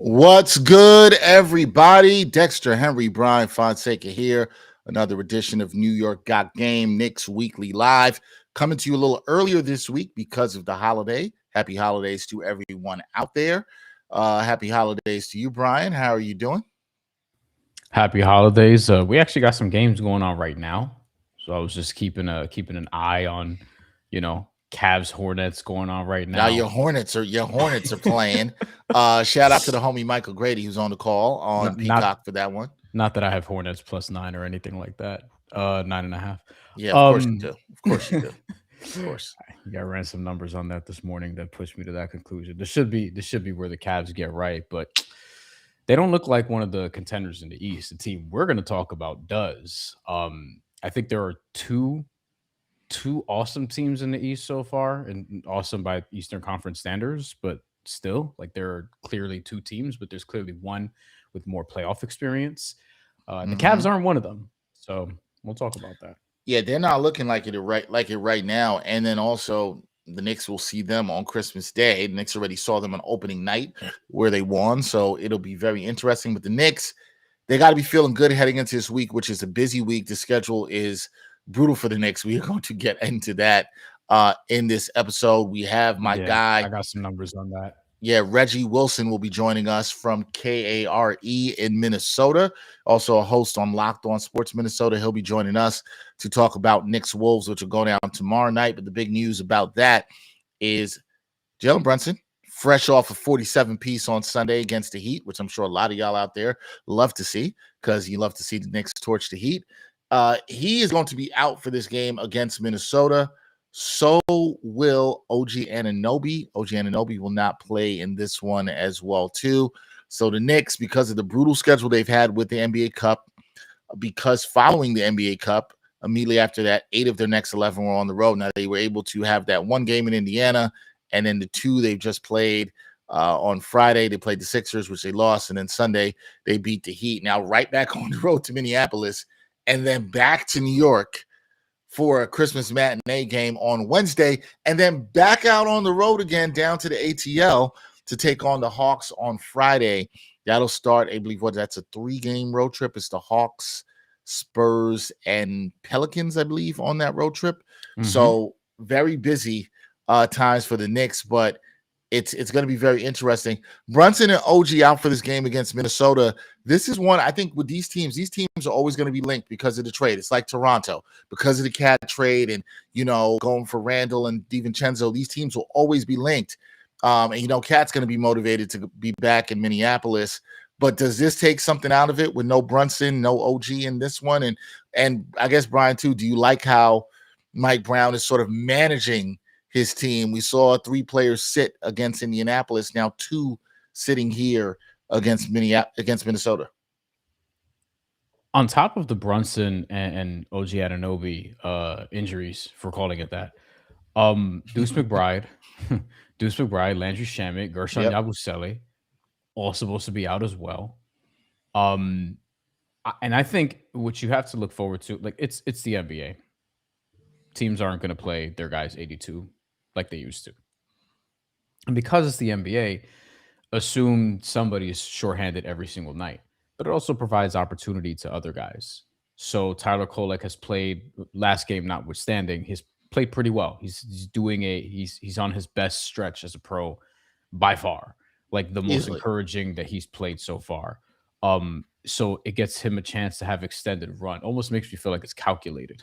What's good, everybody? Dexter, Henry, Bryan, Fonseca here. Another edition of New York Got Game, Knicks Weekly Live. Coming to you a little earlier this week because of the holiday. Happy holidays to everyone out there. Happy holidays to you, Bryan. How are you doing? Happy holidays. We actually got some games going on right now. So I was just keeping an eye on, Cavs Hornets going on right Now now. your Hornets are playing. Shout out to the homie Michael Grady who's on the call on Not not Peacock for that one. not that I have Hornets +9 or anything like that. 9.5. Yeah, of course you Um do. Of course you do. Of course. yeah, I ran some numbers on that this morning that pushed me to that conclusion. This should be where the Cavs get right, but they don't look like one of the contenders in the East. The team we're going to talk about does. I think there are two awesome teams in the East so far, and awesome by Eastern Conference standards, but still, like there are clearly two teams, but there's clearly one with more playoff experience. And the Mm-hmm. Cavs aren't one of them, so we'll talk about that. Yeah, they're not looking like it right now. And then also the Knicks will see them on Christmas Day. The Knicks already saw them on opening night where they won. So it'll be very interesting. But the Knicks, they got to be feeling good heading into this week, which is a busy week. The schedule is brutal for the Knicks. We are going to get into that in this episode. We have my Yeah, guy, I got some numbers on that. yeah, Reggie Wilson will be joining us from KARE in Minnesota. Also a host on Locked On Sports Minnesota. He'll be joining us to talk about Knicks Wolves, which will go down tomorrow night. But the big news about that is Jalen Brunson, fresh off a 47 piece on Sunday against the Heat, which I'm sure a lot of y'all out there love to see because you love to see the Knicks torch the Heat. He is going to be out for this game against Minnesota. So will OG Anunoby. OG Anunoby will not play in this one as well, too. So the Knicks, because of the brutal schedule they've had with the NBA Cup, because following the NBA Cup, immediately after that, 8 of their next 11 were on the road. Now they were able to have that one game in Indiana, and then the 2 they've just played on Friday. They played the Sixers, which they lost, and then Sunday they beat the Heat. Now right back on the road to Minneapolis, and then back to New York for a Christmas matinee game on Wednesday, and then back out on the road again down to the ATL to take on the Hawks on Friday. That'll start, I believe, that's a 3-game road trip. It's the Hawks, Spurs, and Pelicans, I believe, on that road trip. Mhm. So very busy times for the Knicks, but it's going to be very interesting. Brunson and OG out for this game against Minnesota. This is one, I think, with these teams are always going to be linked because of the trade. It's like Toronto, because of the Cat trade and, going for Randle and DiVincenzo. These teams will always be linked. And, Cat's going to be motivated to be back in Minneapolis. But does this take something out of it with no Brunson, no OG in this one? And I guess, Bryan, too, do you like how Mike Brown is sort of managing his team? We saw 3 players sit against Indianapolis, now 2 sitting here against Minnesota. On top of the Brunson and OG Anunoby injuries, for calling it that, Deuce McBride, Deuce McBride, Landry Shamet, Gershon Yep. Yabusele, all supposed to be out as well. Um, and I think what you have to look forward to, like it's the NBA. Teams aren't going to play their guys 82 like they used to, and because it's the NBA, assume somebody is shorthanded every single night. But it also provides opportunity to other guys. So Tyler Kolek has played last game, notwithstanding, he's played pretty well. He's on his best stretch as a pro by far, like the most Easily. encouraging that he's played so far. So it gets him a chance to have extended run. Almost makes me feel like it's calculated.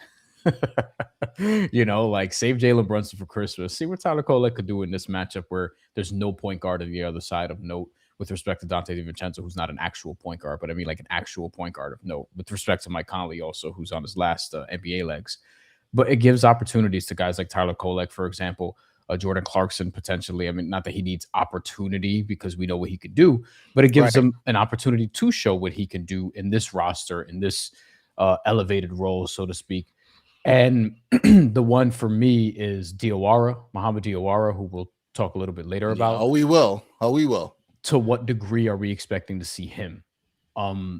Like save Jalen Brunson for Christmas. See what Tyler Kolek could do in this matchup where there's no point guard on the other side of note with respect to Dante DiVincenzo, who's not an actual point guard, but I mean like an actual point guard of note with respect to Mike Conley also, who's on his last NBA legs. But it gives opportunities to guys like Tyler Kolek, for example, Jordan Clarkson potentially. I mean, not that he needs opportunity because we know what he could do, but it gives Right. him an opportunity to show what he can do in this roster, in this elevated role, so to speak. And the one for me is Diawara, Muhammad Diawara, who we'll talk a little bit later Yeah. about. Oh, we will. Oh, we will. To what degree are we expecting to see him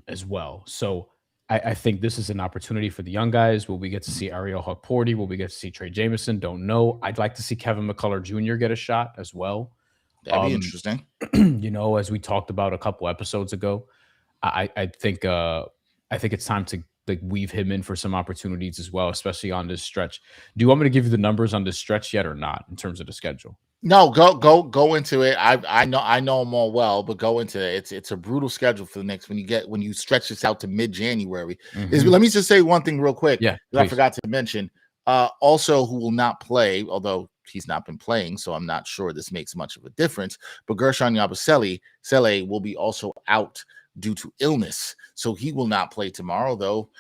as well? So I think this is an opportunity for the young guys. Will we get to see Ariel Hukporti? Will we get to see Trey Jameson? Don't know. I'd like to see Kevin McCullough Jr. get a shot as well. That'd be interesting. As we talked about a couple episodes ago, I think it's time to like weave him in for some opportunities as well, especially on this stretch. Do you want me to give you the numbers on this stretch yet or not in terms of the schedule? No, go into it. I know them all well, but go into it. It's a brutal schedule for the Knicks when you stretch this out to mid-January. Let me just say one thing real quick. Yeah, that I forgot to mention. Also, who will not play, although he's not been playing, so I'm not sure this makes much of a difference. But Gershon Yabusele will be also out due to illness, so he will not play tomorrow. Though,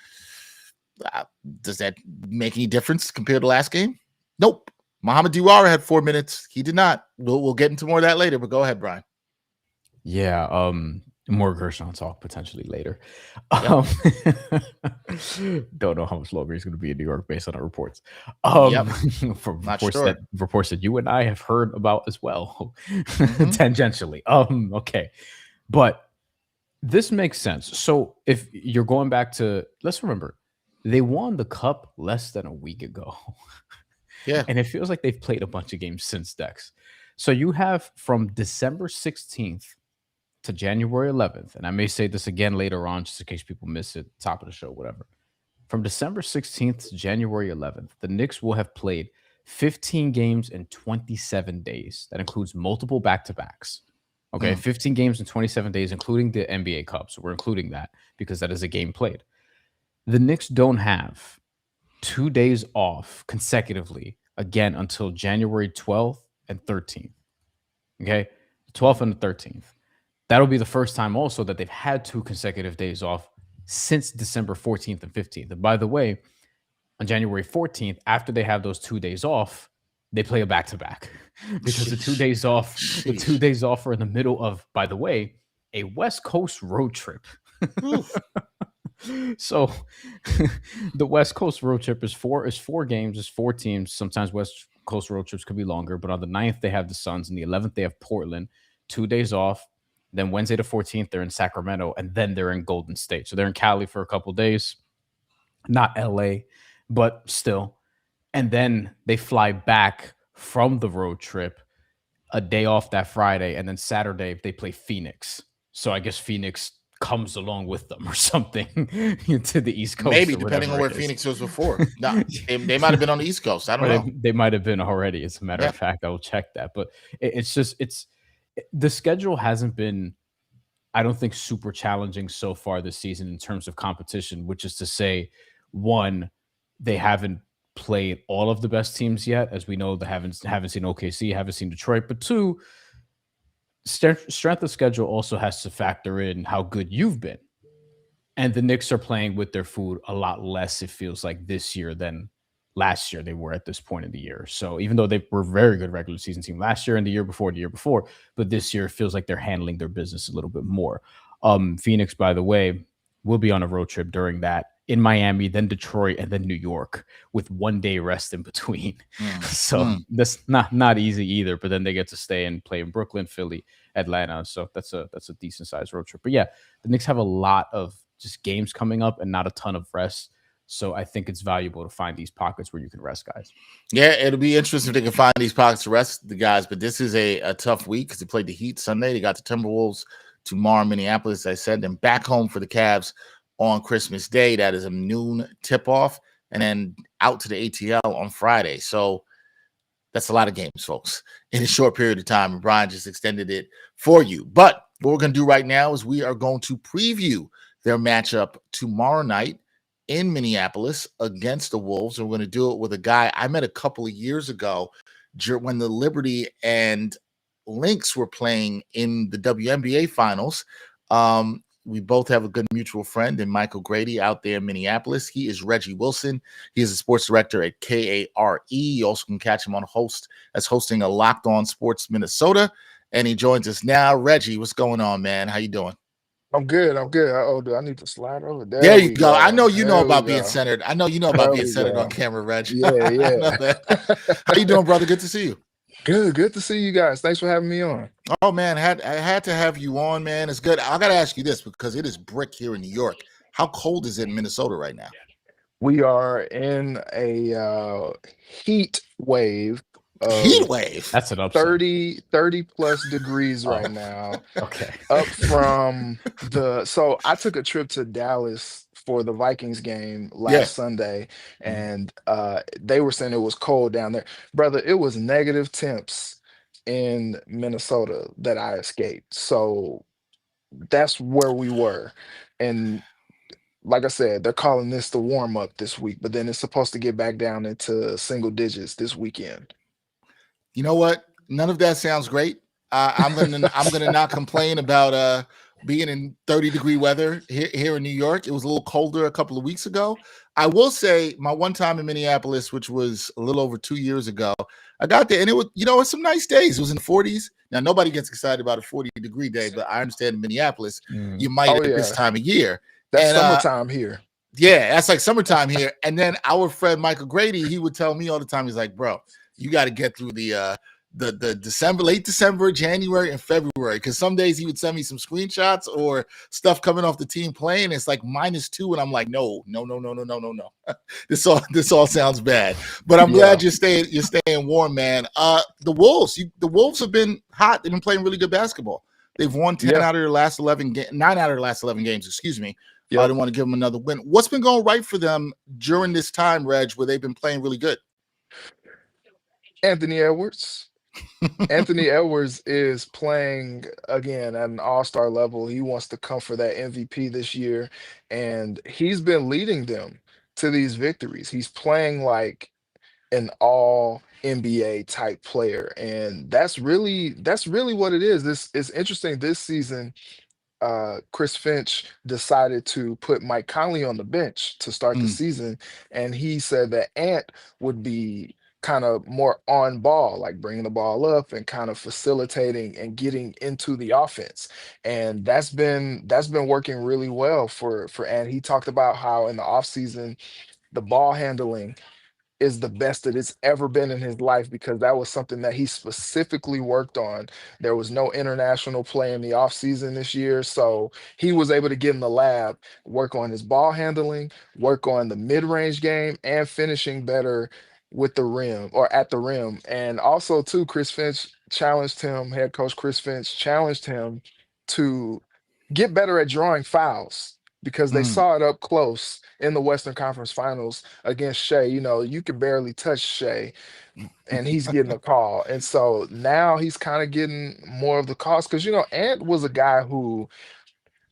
does that make any difference compared to last game? Nope. Mohamed Diawara had 4 minutes. He did not. We'll get into more of that later, but go ahead, Bryan. Yeah, more Gershon talk potentially later. Yep. Don't know how much longer he's going to be in New York based on our reports. Yep. From Not reports sure. reports that you and I have heard about as well, tangentially. Okay, but this makes sense. So if you're going back to, let's remember, they won the cup less than a week ago. Yeah. And it feels like they've played a bunch of games since Dex. So you have from December 16th to January 11th, and I may say this again later on just in case people miss it, top of the show, whatever. From December 16th to January 11th, the Knicks will have played 15 games in 27 days. That includes multiple back-to-backs. Okay, 15 games in 27 days, including the NBA Cup. So we're including that because that is a game played. The Knicks don't have 2 days off consecutively again until January 12th and 13th. Okay, the 12th and the 13th. That'll be the first time also that they've had 2 consecutive days off since December 14th and 15th. And by the way, on January 14th, after they have those 2 days off, they play a back-to-back because the 2 days off are in the middle of, by the way, a West Coast road trip. So the West Coast road trip is four games, is 4 teams. Sometimes West Coast road trips could be longer, but on the 9th, they have the Suns, and the 11th, they have Portland. 2 days off. Then Wednesday the 14th, they're in Sacramento, and then they're in Golden State. So they're in Cali for a couple days. Not LA, but still. And then they fly back from the road trip a day off that Friday, and then Saturday they play Phoenix. So I guess Phoenix comes along with them or something to the East Coast. Maybe, depending on where Phoenix was before. No, they might have been on the East Coast. I don't know. They might have been already. As a matter of fact, I will check that. But the schedule hasn't been, I don't think, super challenging so far this season in terms of competition, which is to say, one, they haven't played all of the best teams yet. As we know, they haven't seen OKC, haven't seen Detroit. But two, strength of schedule also has to factor in how good you've been. And the Knicks are playing with their food a lot less, it feels like, this year than last year they were at this point in the year. So even though they were a very good regular season team last year and the year before, but this year it feels like they're handling their business a little bit more. Phoenix, by the way, will be on a road trip during that in Miami, then Detroit, and then New York with 1 day rest in between. So that's not easy either, but then they get to stay and play in Brooklyn, Philly, Atlanta. So that's a decent sized road trip. But yeah, the Knicks have a lot of just games coming up and not a ton of rest. So I think it's valuable to find these pockets where you can rest guys. Yeah, it'll be interesting if they can find these pockets to rest the guys. But this is a tough week because they played the Heat Sunday. They got the Timberwolves tomorrow in Minneapolis, as I said, then back home for the Cavs on Christmas Day. That is a noon tip-off, and then out to the ATL on Friday. So that's a lot of games, folks, in a short period of time. And Bryan just extended it for you. But what we're going to do right now is we are going to preview their matchup tomorrow night in Minneapolis against the Wolves. And we're going to do it with a guy I met a couple of years ago when the Liberty and Lynx were playing in the WNBA finals. We both have a good mutual friend in Michael Grady out there in Minneapolis. He is Reggie Wilson. He is a sports director at KARE. You also can catch him on hosting a Locked On Sports Minnesota. And he joins us now. Reggie, what's going on, man? How you doing? I'm good. Oh, do I need to slide over? There you go. I know you know about being centered. I know you know about being centered on camera, Reggie. Yeah. How you doing, brother? Good to see you. Good to see you guys. Thanks for having me on. Oh, man, I had to have you on, man. It's good. I got to ask you this because it is brick here in New York. How cold is it in Minnesota right now? We are in a heat wave Heat of wave. That's an upset. 30 plus degrees Oh, right now. okay. Up from so I took a trip to Dallas for the Vikings game Yeah. last Sunday, Mhm. and they were saying it was cold down there. Brother, it was negative temps in Minnesota that I escaped. So that's where we were. And like I said, they're calling this the warm up this week, but then it's supposed to get back down into single digits this weekend. You know what? None of that sounds great. I'm gonna not complain about being in 30-degree weather here in New York. It was a little colder a couple of weeks ago. I will say my one time in Minneapolis, which was a little over 2 years ago, I got there and it was, it's some nice days. It was in the 40s. Now nobody gets excited about a 40-degree day, but I understand in Minneapolis, you might Oh at this yeah, time of year. that's And summertime here. yeah, that's like summertime here. And then our friend Michael Grady, he would tell me all the time, he's like, bro, you got to get through the December, late December, January, and February. Because some days he would send me some screenshots or stuff coming off the team playing. It's like -2, and I'm like, no. This all sounds bad. But I'm Yeah. glad you're staying warm, man. The Wolves have been hot. They've been playing really good basketball. They've won 10 Yeah. out of their last 11 games, 9 out of their last 11 games, excuse me. I Yep. didn't want to give them another win. What's been going right for them during this time, Reg, where they've been playing really good? Anthony Edwards. Anthony Edwards is playing again at an all-star level. He wants to come for that MVP this year, and he's been leading them to these victories. He's playing like an all NBA type player, and that's really what it is. This is interesting. This season, Chris Finch decided to put Mike Conley on the bench to start the Mm, season, and he said that Ant would be kind of more on ball, like bringing the ball up and kind of facilitating and getting into the offense. And that's been working really well for Ant. He talked about how in the offseason, the ball handling is the best that it's ever been in his life because that was something that he specifically worked on. There was no international play in the offseason this year. So he was able to get in the lab, work on his ball handling, work on the mid range game, and finishing better with the rim or at the rim. And also, too, head coach Chris Finch challenged him to get better at drawing fouls because they mm. saw it up close in the Western Conference Finals against Shea. You could barely touch Shea, and he's getting a call. And so now he's kind of getting more of the calls because, Ant was a guy who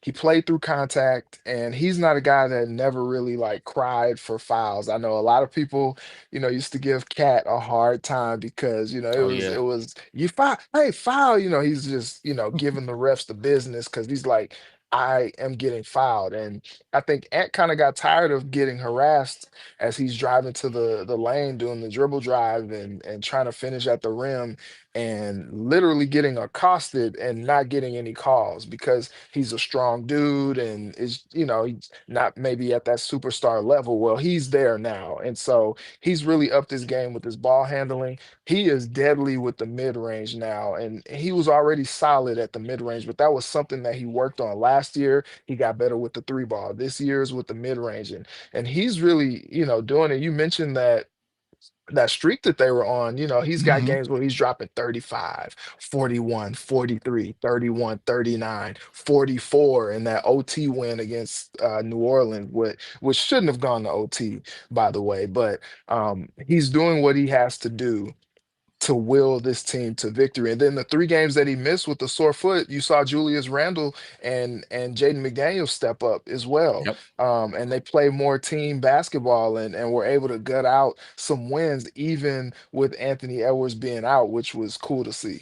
he played through contact, and he's not a guy that never really like cried for fouls. I know a lot of people, used to give Cat a hard time because, it Oh was yeah. it was you foul, hey, foul, he's just, giving the refs the business because he's like, I am getting fouled. And I think Ant kind of got tired of getting harassed as he's driving to the lane doing the dribble drive and trying to finish at the rim and literally getting accosted and not getting any calls because he's a strong dude and he's not maybe at that superstar level. Well, he's there now. And so he's really upped his game with his ball handling. He is deadly with the mid range now. And he was already solid at the mid range, but that was something that he worked on last year. He got better with the three ball. This year is with the mid range. And he's really, doing it. You mentioned that streak that they were on, he's got Hmm. games where he's dropping 35, 41, 43, 31, 39, 44 in that OT win against New Orleans, which shouldn't have gone to OT, by the way. But he's doing what he has to do to will this team to victory. And then the three games that he missed with the sore foot, you saw Julius Randle and Jaden McDaniels step up as well. Yep. And they play more team basketball and were able to gut out some wins, even with Anthony Edwards being out, which was cool to see.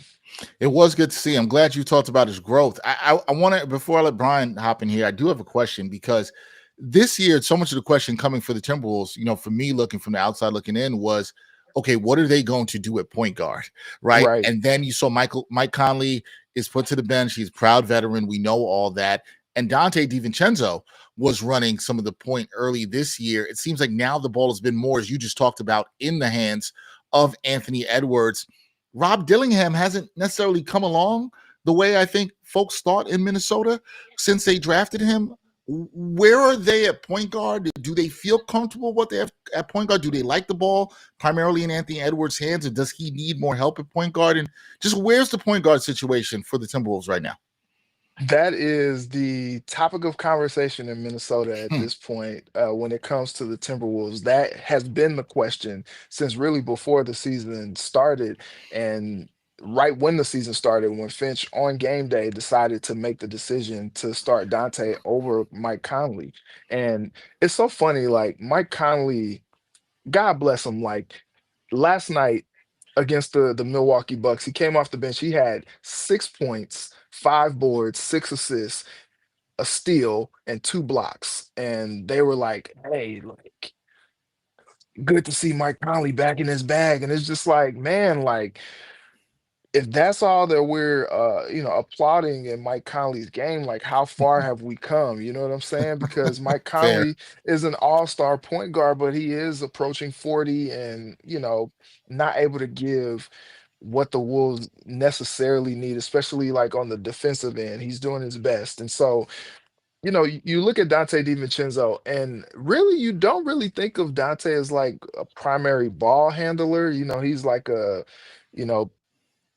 It was good to see. I'm glad you talked about his growth. I want to, before I let Bryan hop in here, I do have a question because this year, so much of the question coming for the Timberwolves, for me looking from the outside looking in was, okay, what are they going to do at point guard, right? Right. And then you saw Mike Conley is put to the bench. He's a proud veteran. We know all that. And Dante DiVincenzo was running some of the point early this year. It seems like now the ball has been more, as you just talked about, in the hands of Anthony Edwards. Rob Dillingham hasn't necessarily come along the way I think folks thought in Minnesota since they drafted him. Where are they at point guard? Do they feel comfortable what they have at point guard? Do they like the ball primarily in Anthony Edwards' hands, or does he need more help at point guard? And just where's the point guard situation for the Timberwolves right now? That is the topic of conversation in Minnesota at Hmm. this point when it comes to the Timberwolves. That has been the question since really before the season started. And right when the season started, when Finch on game day decided to make the decision to start Dante over Mike Conley. And it's so funny, like Mike Conley, God bless him, like last night against the Milwaukee Bucks, he came off the bench. He had 6 points, 5 boards, 6 assists, a steal, and 2 blocks. And they were like, "Hey, like, good to see Mike Conley back in his bag." And it's just like, man, like if that's all that we're applauding in Mike Conley's game, like how far have we come? You know what I'm saying? Because Mike Fair. Conley is an all-star point guard, but he is approaching 40 and not able to give what the Wolves necessarily need, especially like on the defensive end. He's doing his best. And so, you look at Dante DiVincenzo, and really you don't really think of Dante as like a primary ball handler. He's like a, you know,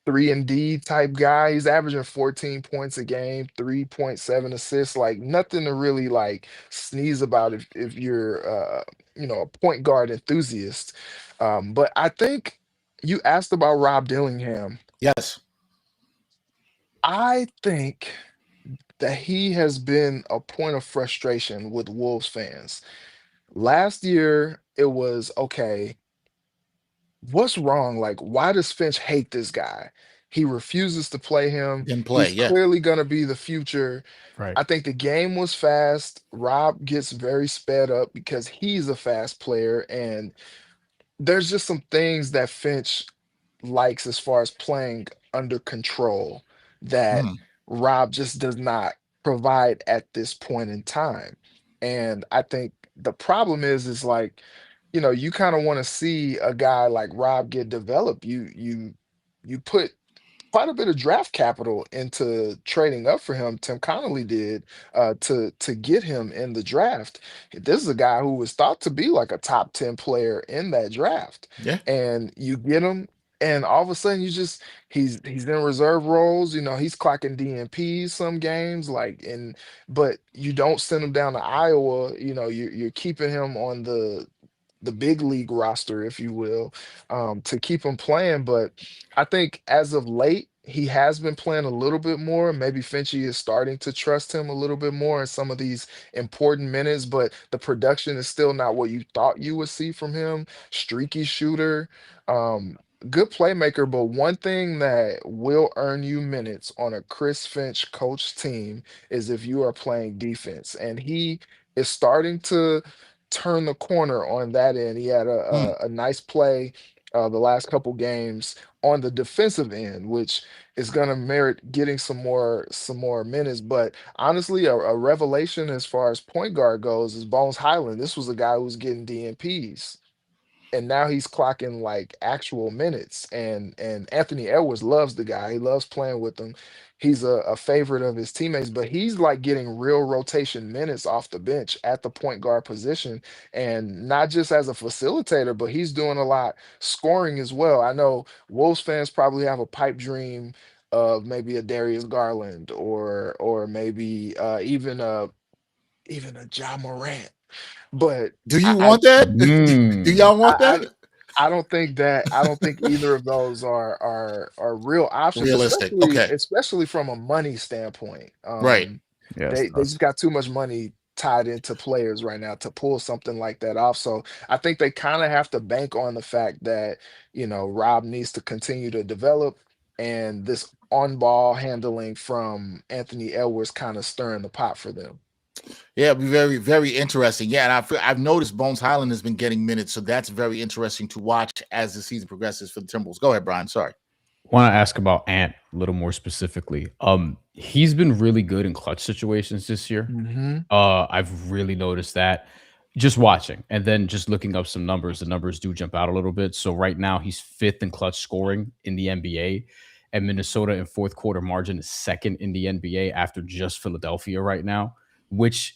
3 and D type guy. He's averaging 14 points a game, 3.7 assists, like nothing to really like sneeze about if you're a point guard enthusiast. But I think you asked about Rob Dillingham. Yes. I think that he has been a point of frustration with Wolves fans. Last year, it was okay. What's wrong? Like, why does Finch hate this guy? He refuses to play him. Didn't play. He's Yeah. clearly going to be the future. Right. I think the game was fast. Rob gets very sped up because he's a fast player. And there's just some things that Finch likes as far as playing under control that Hmm. Rob just does not provide at this point in time. And I think the problem is like, you kind of want to see a guy like Rob get developed. You put quite a bit of draft capital into trading up for him. Tim Connolly did to get him in the draft. This is a guy who was thought to be like a top 10 player in that draft, Yeah. and you get him. And all of a sudden, he's in reserve roles. He's clocking DNPs some games, but you don't send him down to Iowa. You're keeping him on the big league roster, if you will, to keep him playing. But I think as of late, he has been playing a little bit more. Maybe Finchie is starting to trust him a little bit more in some of these important minutes, but the production is still not what you thought you would see from him. Streaky shooter, um, good playmaker, but one thing that will earn you minutes on a Chris Finch coach team is if you are playing defense. And he is starting to turn the corner on that end. He had Hmm. a nice play the last couple games on the defensive end, which is going to merit getting some more minutes. But honestly, a revelation as far as point guard goes is Bones Highland. This was a guy who was getting DNPs, and now he's clocking like actual minutes. And Anthony Edwards loves the guy. He loves playing with him. He's a favorite of his teammates, but he's like getting real rotation minutes off the bench at the point guard position, and not just as a facilitator, but he's doing a lot scoring as well. I know Wolves fans probably have a pipe dream of maybe a Darius Garland or maybe even a Ja Morant, but Do I, you I want that? Do Mm. y'all want I, that? I don't think either of those are real options, Realistic. especially Okay. especially from a money standpoint. Right. Yes. They just got too much money tied into players right now to pull something like that off. So I think they kind of have to bank on the fact that, Rob needs to continue to develop, and this on ball handling from Anthony Edwards kind of stirring the pot for them. Yeah, it'll be very, very interesting. Yeah, and I've noticed Bones Highland has been getting minutes, so that's very interesting to watch as the season progresses for the Timberwolves. Go ahead, Brian. Sorry. Want to ask about Ant a little more specifically. He's been really good in clutch situations this year. Hmm. I've really noticed that just watching and then just looking up some numbers. The numbers do jump out a little bit. So right now he's fifth in clutch scoring in the NBA, and Minnesota in fourth quarter margin is second in the NBA after just Philadelphia right now, which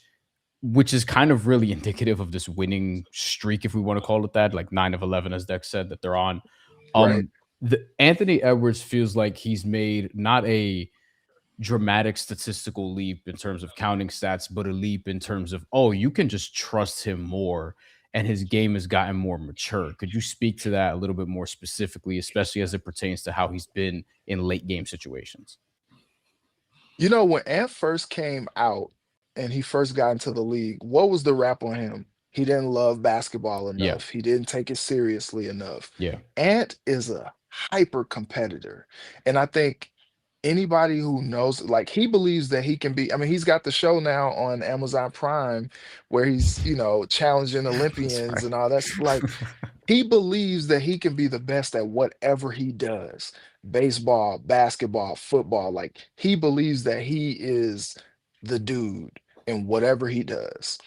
which is kind of really indicative of this winning streak, if we want to call it that, like 9 of 11, as Dex said, that they're on. Right. The Anthony Edwards feels like he's made not a dramatic statistical leap in terms of counting stats, but a leap in terms of, oh, you can just trust him more and his game has gotten more mature. Could you speak to that a little bit more specifically, especially as it pertains to how he's been in late game situations? When Ant first came out and he first got into the league, what was the rap on him? He didn't love basketball Yeah. enough. He didn't take it seriously enough. Yeah. Ant is a hyper competitor. And I think anybody who knows, like, he believes that he can be. I mean, he's got the show now on Amazon Prime where he's, challenging That's Olympians right. and all that's like he believes that he can be the best at whatever he does. Baseball, basketball, football. Like he believes that he is the dude in whatever he does.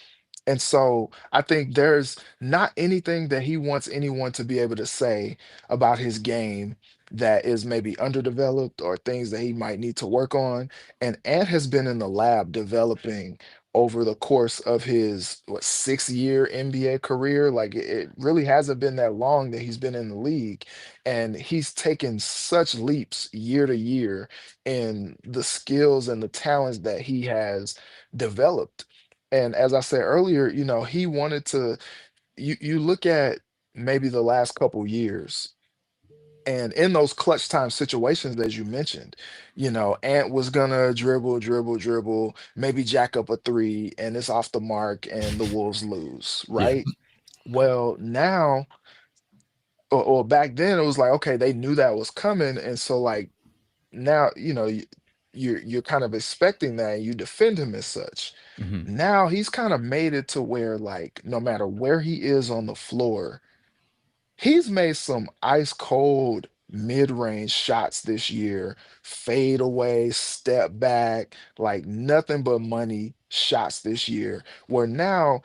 And so I think there's not anything that he wants anyone to be able to say about his game that is maybe underdeveloped or things that he might need to work on. And Ant has been in the lab developing over the course of his 6 year NBA career. Like it really hasn't been that long that he's been in the league. And he's taken such leaps year to year in the skills and the talents that he has developed. And as I said earlier, he wanted to. You look at maybe the last couple years, and in those clutch time situations, as you mentioned, Ant was gonna dribble, dribble, dribble, maybe jack up a three, and it's off the mark, and the Wolves lose, Yeah. right? Well, now, or back then, it was like, okay, they knew that was coming, and so like now, you're kind of expecting that, and you defend him as such. Hmm. Now he's kind of made it to where, like, no matter where he is on the floor, he's made some ice cold mid-range shots this year, fade away, step back, like nothing but money shots this year. Where now,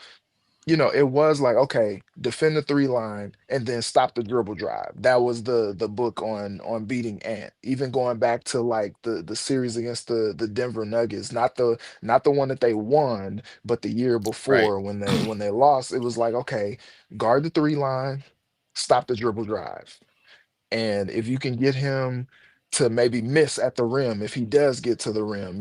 it was like, okay, defend the three line and then stop the dribble drive. That was the book on beating Ant. Even going back to like the series against the Denver Nuggets, not the one that they won, but the year Right. before when they lost, it was like, okay, guard the three line, stop the dribble drive. And if you can get him to maybe miss at the rim, if he does get to the rim,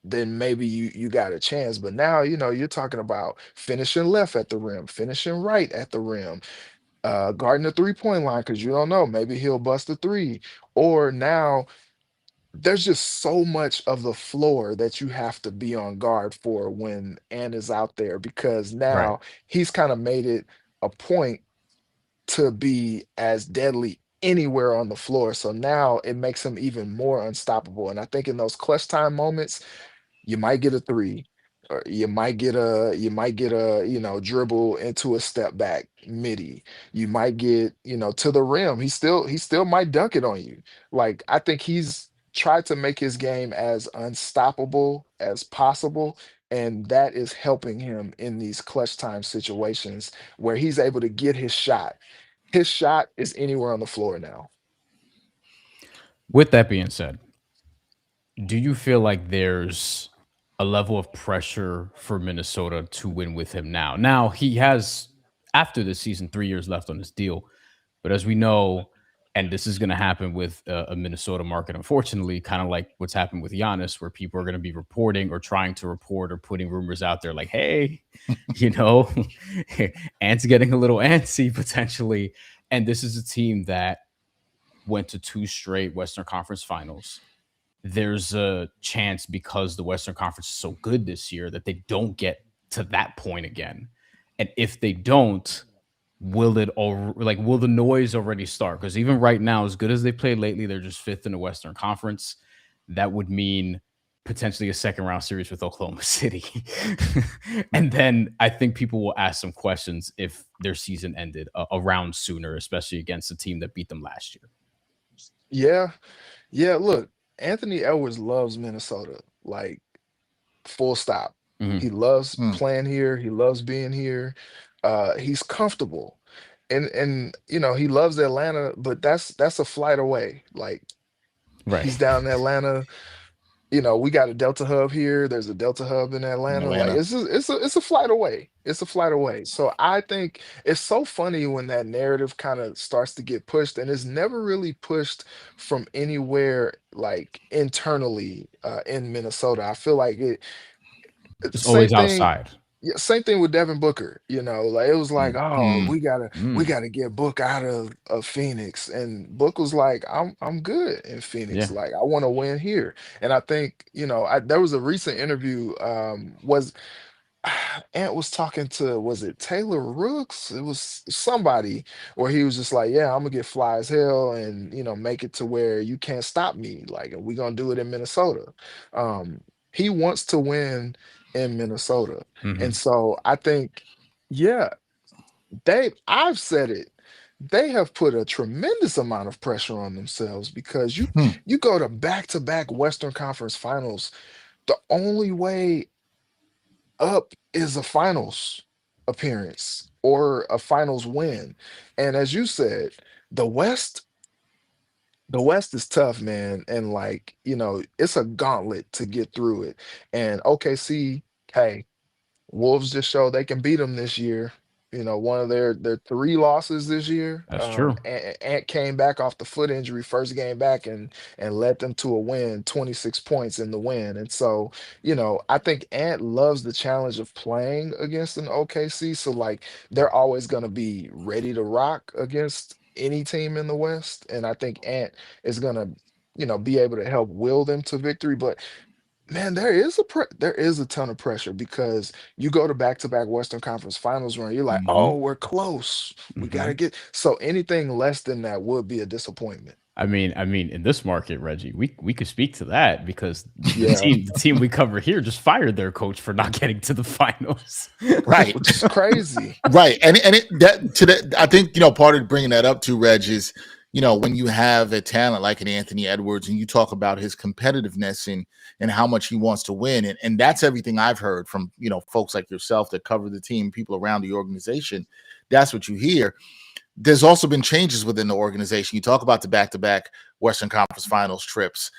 then maybe you got a chance. But now, you're talking about finishing left at the rim, finishing right at the rim, guarding the 3-point line because you don't know, maybe he'll bust a three. Or now there's just so much of the floor that you have to be on guard for when Ant is out there because Right. now he's kind of made it a point to be as deadly anywhere on the floor. So now it makes him even more unstoppable. And I think in those clutch time moments, you might get a three, or you might get a dribble into a step back midi. You might get to the rim. He still might dunk it on you. Like I think he's tried to make his game as unstoppable as possible. And that is helping him in these clutch time situations where he's able to get his shot. His shot is anywhere on the floor now. With that being said, do you feel like there's a level of pressure for Minnesota to win with him now? Now, he has, after this season, 3 years left on his deal. But as we know, and this is going to happen with a Minnesota market, unfortunately, kind of like what's happened with Giannis, where people are going to be reporting or trying to report or putting rumors out there like, hey, you know, Ant's getting a little antsy potentially. And this is a team that went to two straight Western Conference finals. There's a chance because the Western Conference is so good this year that they don't get to that point again. And if they don't, will it all like will the noise already start? Because even right now, as good as they played lately, they're just fifth in the Western Conference. That would mean potentially a second round series with Oklahoma City. And then I think people will ask some questions if their season ended a round sooner, especially against a team that beat them last year. Yeah, yeah. Look, Anthony Edwards loves Minnesota. Like full stop. Mhm. He loves Hmm. playing here. He loves being here. He's comfortable, and he loves Atlanta, but that's a flight away. Like Right. he's down in Atlanta. We got a Delta hub here. There's a Delta hub in in Atlanta. Like Atlanta. it's a flight away. It's a flight away. So I think it's so funny when that narrative kind of starts to get pushed, and it's never really pushed from anywhere like internally in Minnesota. I feel like Just same always thing. outside. Yeah, same thing with Devin Booker. Like it was like, Mm, oh, mm, we mm. gotta get Book out of Phoenix, and Book was like, I'm good in Phoenix. Yeah, Like I want to win here, and I think there was a recent interview. Was Ant was talking to, was it Taylor Rooks? It was somebody where he was just like, yeah, I'm gonna get fly as hell and make it to where you can't stop me. Like, and we're gonna do it in Minnesota. Um, he wants to win in Minnesota. And hmm so I think, yeah, I've said it. They have put a tremendous amount of pressure on themselves because you Hmm. you go to back-to-back Western Conference finals. The only way up is a finals appearance or a finals win. And as you said, the West, the West is tough, man. And like, it's a gauntlet to get through it. And OKC, hey, Wolves just show they can beat them this year. One of their three losses this year. that's true. Ant came back off the foot injury first game back and led them to a win, 26 points in the win. And so, I think Ant loves the challenge of playing against an OKC. So like they're always gonna be ready to rock against any team in the West. And I think Ant is gonna, be able to help will them to victory. But man, there is a ton of pressure because you go to back-to-back Western Conference Finals run, you're like, Mhm. oh, we're close. We hmm gotta get so anything less than that would be a disappointment. I mean, in this market, Reggie, we could speak to that because the Yeah, team we cover here just fired their coach for not getting to the finals. Right. which is crazy. Right. And I think, part of bringing that up to Reg is, when you have a talent like an Anthony Edwards and you talk about his competitiveness and how much he wants to win. And that's everything I've heard from, folks like yourself that cover the team, people around the organization. That's what you hear. There's also been changes within the organization. You talk about the back-to-back Western Conference Finals trips.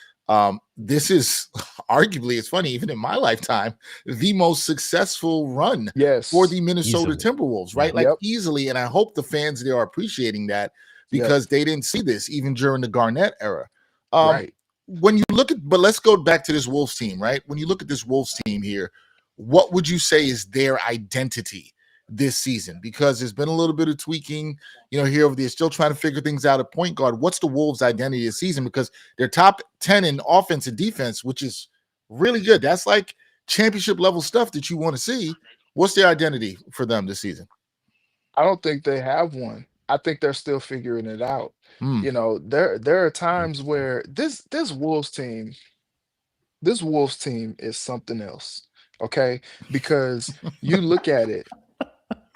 This is arguably, it's funny, even in my lifetime, the most successful run for Yes. the Minnesota Easily. Timberwolves, Yeah. right? Like Yep. easily. And I hope the fans there are appreciating that Yep. because they didn't see this even during the Garnett era. Um, Right. when you look at, but let's go back to this Wolves team, right? When you look at this Wolves team here, what would you say is their identity this season? Because there's been a little bit of tweaking, here over there, still trying to figure things out at point guard. What's the Wolves' identity this season? Because they're top 10 in offense and defense, which is really good. That's like championship level stuff that you want to see. What's their identity for them this season? I don't think they have one. I think they're still figuring it out. Hmm. There are times where this Wolves team is something else. Okay. Because you look at it,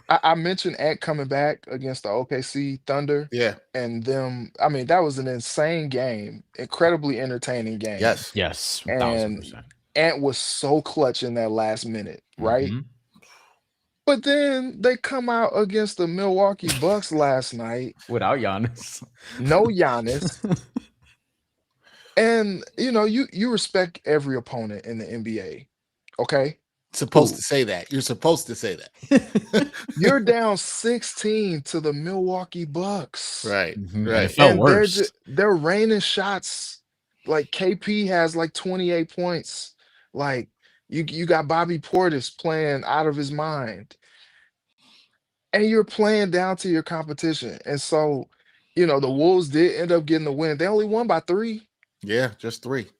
I mentioned Ant coming back against the OKC Thunder Yeah. and them. I mean, that was an insane game, incredibly entertaining game. Yes. Yes, And 1000%. Ant was so clutch in that last minute, right? hmm But then they come out against the Milwaukee Bucks last night, Without Giannis. no Giannis. And you respect every opponent in the NBA. Okay. Supposed to Cool. say that. You're supposed to say that. You're down 16 to the Milwaukee Bucks. Right. And it Right. felt And worse. they're raining shots. Like KP has like 28 points. Like you got Bobby Portis playing out of his mind, and you're playing down to your competition. And so, the Wolves did end up getting the win. They only won by 3. Yeah. Just 3. Yep.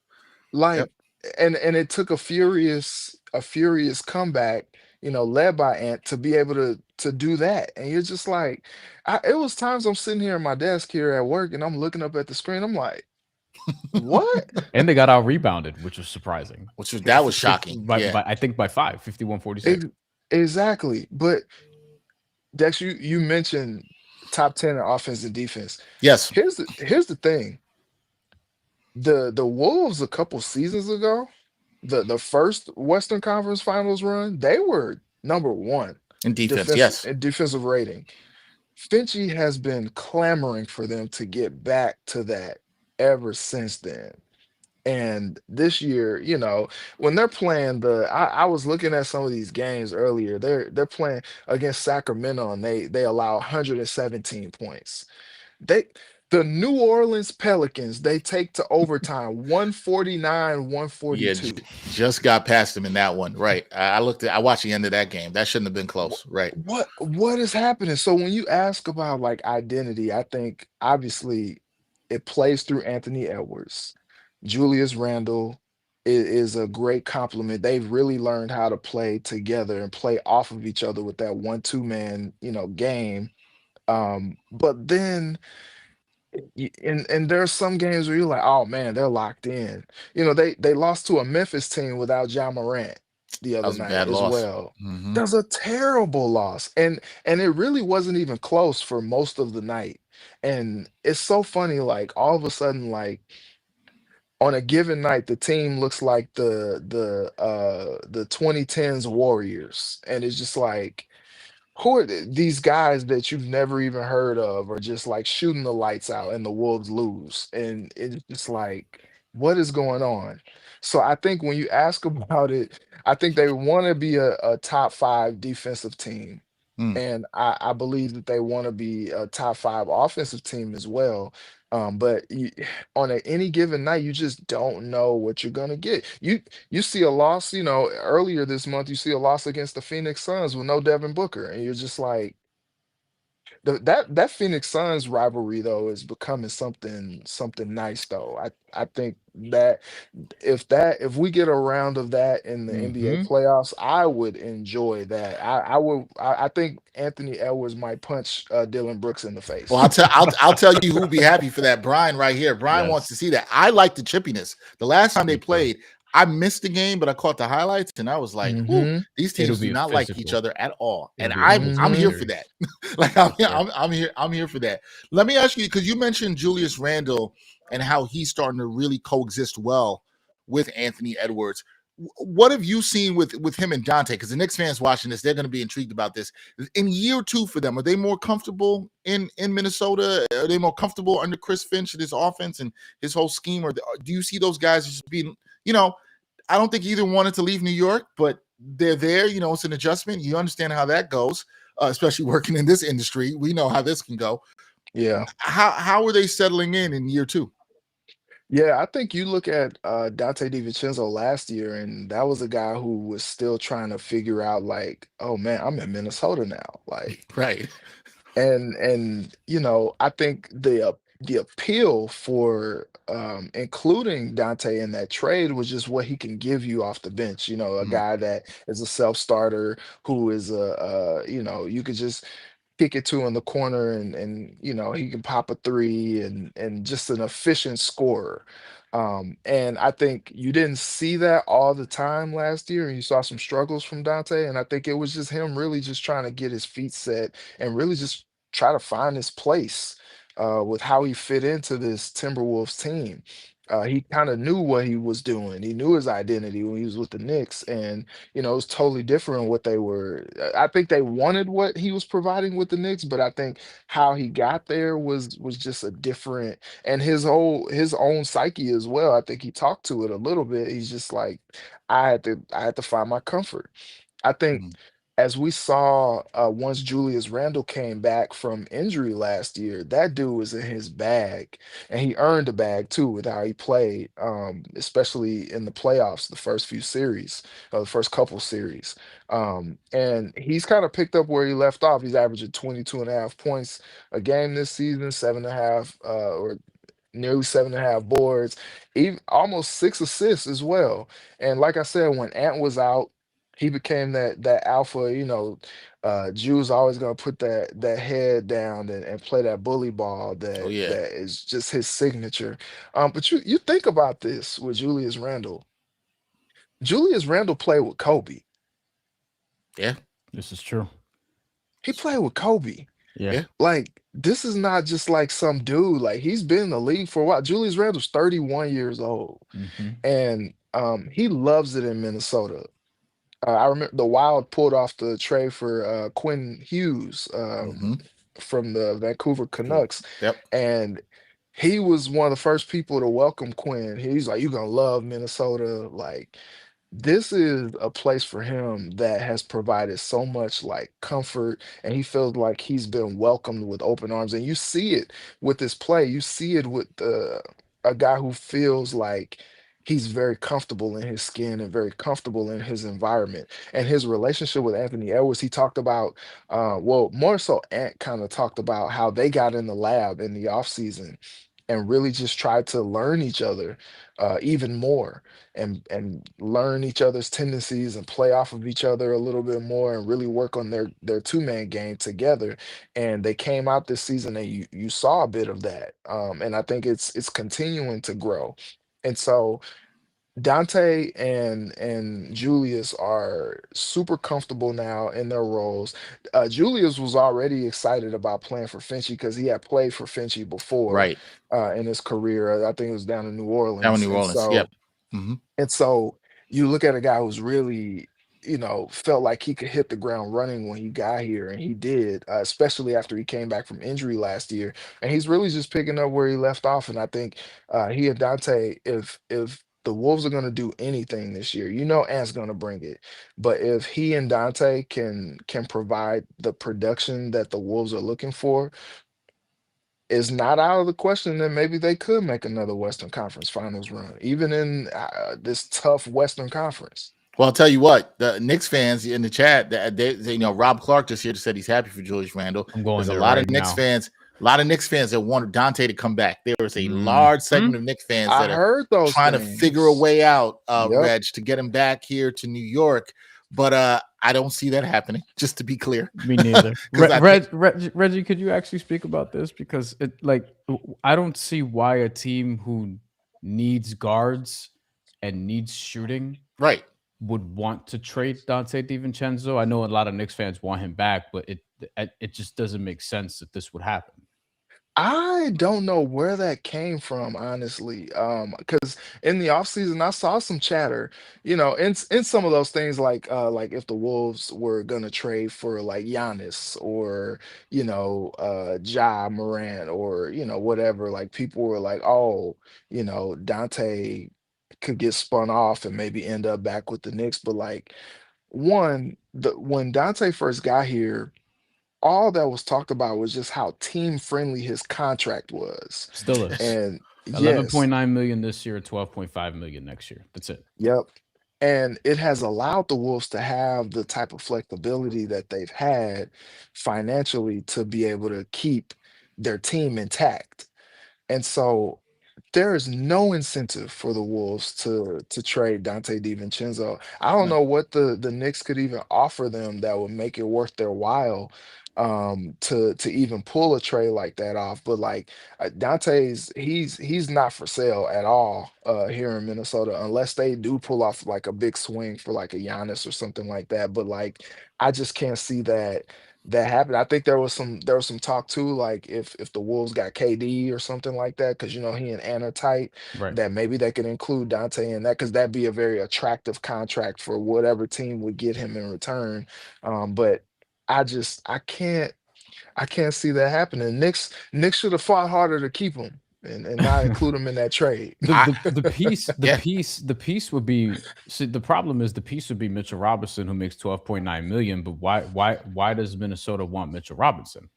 Like, and it took a furious comeback, led by Ant to be able to do that. And you're just like, it was times I'm sitting here at my desk here at work and I'm looking up at the screen. I'm like, what? And they got out rebounded, which was surprising. That was shocking. Yeah. I think by 5, 51-46. Ex- exactly. But Dex, you mentioned top 10 in offense and defense. Yes. Here's the thing. The Wolves a couple seasons ago, the first Western Conference Finals run, they were number one In defense. Yes. defensive rating. Finchie has been clamoring for them to get back to that ever since then. And this year, when they're playing I was looking at some of these games earlier. They're playing against Sacramento, and they allow 117 points. They the New Orleans Pelicans, they take to overtime 149, Yeah, 142. just got past him in that one. Right. I watched the end of that game. That shouldn't have been What close. Right. what is happening? So when you ask about like identity, I think obviously it plays through Anthony Edwards. Julius Randle is a great compliment. They've really learned how to play together and play off of each other with that 1-2 man, game. But then and there's some games where you're like, oh man, they're locked in. They lost to a Memphis team without John Morant the That other was a night bad as loss. well. Hmm. That was a terrible loss. And it really wasn't even close for most of the night. And it's so funny, like all of a sudden, like on a given night, the team looks like the 2010s Warriors. And it's just like, who are these guys that you've never even heard of are just like shooting the lights out and the Wolves lose? And it's just like, what is going on? So I think when you ask about it, I think they want to be a top five defensive team. Mm. And I believe that they want to be a top five offensive team as well. But on any given night, you just don't know what you're gonna get. You see a loss, earlier this month, you see a loss against the Phoenix Suns with no Devin Booker, and you're just like, that Phoenix Suns rivalry though is becoming something nice though. I think that if we get a round of that in the NBA Hmm. playoffs, I would enjoy that. I think Anthony Edwards might punch Dylan Brooks in the Well, face. I'll tell you who'll be happy for that. Brian right here. Brian wants to Yes. see that. I like the chippiness. The last time they Me too. played, I missed the game, but I caught the highlights and I was like, "Whoo, Hmm. these It'll teams do be a not like each physical. other at all." It'll And be a I'm physical Hmm. here for that. series Like for sure. I'm here for that. Let me ask you because you mentioned Julius Randle and how he's starting to really coexist well with Anthony Edwards. What have you seen with him and Dante? Because the Knicks fans watching this, they're going to be intrigued about this. In year two for them, are they more comfortable in Minnesota? Are they more comfortable under Chris Finch and his offense and his whole scheme? Or do you see those guys just being, I don't think either wanted to leave New York, but they're there. It's an adjustment. You understand how that goes, especially working in this industry. We know how this can go. Yeah. How are they settling in year two? Yeah, I think you look at Dante DiVincenzo last year, and that was a guy who was still trying to figure out, like, oh man, I'm in Minnesota now. Like, Right. and I think the appeal for including Dante in that trade was just what he can give you off the bench. A Mm. guy that is a self starter who is you could just kick it to in the corner, and he can pop a three, and just an efficient scorer. And I think you didn't see that all the time last year, and you saw some struggles from Dante. And I think it was just him really just trying to get his feet set and really just try to find his place with how he fit into this Timberwolves team. He kind of knew what he was doing. He knew his identity when he was with the Knicks, and it was totally different what they were. I think they wanted what he was providing with the Knicks, but I think how he got there was just a different, and his own psyche as well. I think he talked to it a little bit. He's just like, I had to find my comfort. I think Mm. as we saw once Julius Randle came back from injury last year, that dude was in his bag, and he earned a bag too with how he played, especially in the playoffs, the first few series, the first couple series. And he's kind of picked up where he left off. He's averaging 22 and a half points a game this season, 7.5 or nearly 7.5 boards, even almost 6 assists as well. And like I said, when Ant was out, he became that alpha. Jew's always gonna put that head down and play that bully ball Oh that yeah. that is just his signature. But you think about this with Julius Randle. Julius Randle played with Kobe. Yeah. This is true. He played with Kobe. Yeah. Yeah. Like, this is not just like some dude. Like, he's been in the league for a while. Julius Randle's 31 years old, Hmm. and he loves it in Minnesota. I remember the Wild pulled off the trade for Quinn Hughes Mm-hmm. from the Vancouver Cool. Canucks, Yep. and he was one of the first people to welcome Quinn. He's like, "You're gonna love Minnesota." Like, this is a place for him that has provided so much like comfort, and he feels like he's been welcomed with open arms. And you see it with this play. You see it with a guy who feels like he's very comfortable in his skin and very comfortable in his environment. And his relationship with Anthony Edwards, he talked about, well, more so Ant kind of talked about how they got in the lab in the offseason and really just tried to learn each other even more, and learn each other's tendencies and play off of each other a little bit more and really work on their two-man game together. And they came out this season and you saw a bit of that. And I think it's continuing to grow. And so Dante and Julius are super comfortable now in their roles. Julius was already excited about playing for Finchie because he had played for Finchie before Right. in his career. I think it was down in New Down in Orleans. New And Orleans. Yep. so Hmm. and so you look at a guy who's really, felt like he could hit the ground running when he got here, and he did, especially after he came back from injury last year. And he's really just picking up where he left off. And I think he and Dante, if the Wolves are going to do anything this year, Ant's going to bring it. But if he and Dante can provide the production that the Wolves are looking for, it's not out of the question that maybe they could make another Western Conference Finals run, even in this tough Western Conference. Well, I'll tell you what, the Knicks fans in the chat, Rob Clark just here said he's happy for Julius Randle. I'm going There's a there lot right of Knicks now. fans, that want Dante to come back. There is a Mhm. large segment of Knicks fans I that are heard those trying to figure a things. way out, Yep. Reg, to get him back here to New York. But I don't see that happening, just to be clear. Me neither. 'Cause I Reggie, could you actually speak about this? Because I don't see why a team who needs guards and needs shooting Right. would want to trade Dante DiVincenzo. I know a lot of Knicks fans want him back, but it just doesn't make sense that this would happen. I don't know where that came from, honestly. Because in the offseason, I saw some chatter, in some of those things like if the Wolves were gonna trade for like Giannis or Ja Morant or whatever. Like people were like, oh, Dante could get spun off and maybe end up back with the Knicks. But like when Dante first got here, all that was talked about was just how team friendly his contract was. Still is. And yes, 11.9 million this year, 12.5 million next year. That's it. yep. And it has allowed the Wolves to have the type of flexibility that they've had financially to be able to keep their team intact. And so there is no incentive for the Wolves to trade Dante DiVincenzo. I don't Right. know what the Knicks could even offer them that would make it worth their while to even pull a trade like that off. But like Dante's he's not for sale at all here in Minnesota unless they do pull off like a big swing for like a Giannis or something like that. But like I just can't see that happened. I think there was some talk too, like if the Wolves got KD or something like that, because he and Anna tight, Right. that maybe they could include Dante in that, because that'd be a very attractive contract for whatever team would get him in return. But I can't see that happening. Knicks should have fought harder to keep him and not include him in that trade. The piece Yeah. the piece would be, see, the problem is the piece would be Mitchell Robinson, who makes 12.9 million. But why does Minnesota want Mitchell Robinson?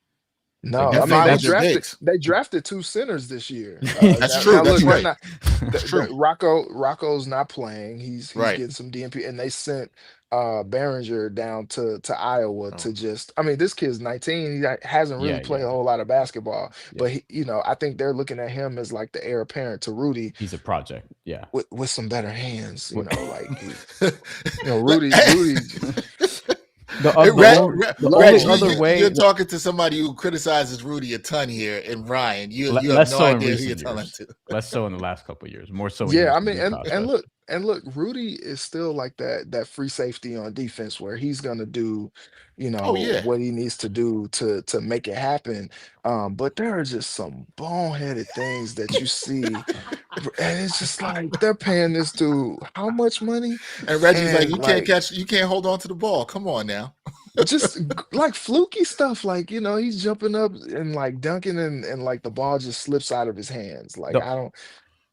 No, They're I mean fine they with their drafted bigs. they drafted two centers this year. That's Now, true. now That's look, they're right. not That's true. Rocco's not playing. He's Right. getting some DNP, and they sent Behringer down to Iowa Oh. to just. I mean, this kid's 19. Hasn't really Yeah, played yeah, a whole lot of basketball, yeah. but I think they're looking at him as like the heir apparent to Rudy He's a project. Yeah. with some better hands. What- Rudy. The, Hey, the, Reg, only, Reg, the Low- Reg, only other you're way, talking to somebody who criticizes Rudy a ton here, and Ryan, you have less no so in idea who you're recent telling years, to. less so in the last couple of years, more so in Yeah, I years of mean, due and process. look, Rudy is still like that free safety on defense where he's gonna do, Oh yeah, what he needs to do to make it happen. But there are just some boneheaded things that you see, and it's just like they're paying this dude how much money? and Reggie's like, And you can't hold on to the ball. Come on now. just like fluky stuff, like he's jumping up and like dunking, and like the ball just slips out of his hands. Like The, I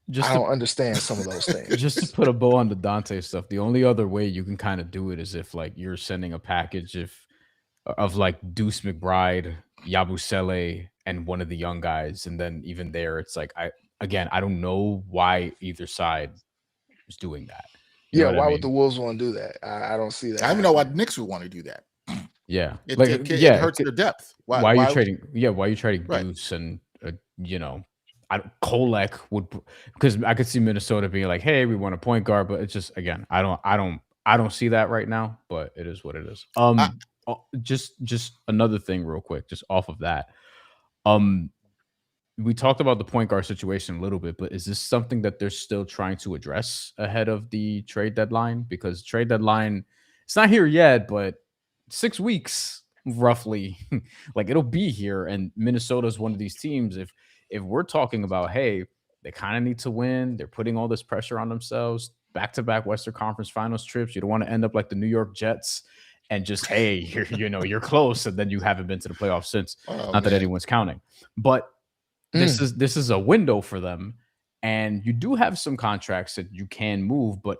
just to don't understand some of those things. put a bow on the Dante stuff, the only other way you can kind of do it is if like you're sending a package of like Deuce McBride, Yabusele, and one of the young guys, and then even there, it's like I don't know why either side is doing that. You know Yeah, what I why would the mean? Wolves want to do that? I don't see that I don't even know why happening. the Knicks would want to do that. Yeah, It hurts their depth. Why? Why are you Why? trading? Yeah, why are you trading Right. Deuce and Kolek would, because I could see Minnesota being like, hey, we want a point guard, but it's just again, I don't see that right now, but it is what it is. Just another thing real quick, just off of that. We talked about the point guard situation a little bit, but is this something that they're still trying to address ahead of the trade deadline? Because trade deadline, it's not here yet, but 6 weeks roughly, like it'll be here. And Minnesota is one of these teams. If we're talking about, hey, they kind of need to win, they're putting all this pressure on themselves, back-to-back Western Conference Finals trips. You don't want to end up like the New York Jets and just, hey, you're close, and then you haven't been to the playoffs since. Not that anyone's counting, but this is a window for them, and you do have some contracts that you can move, but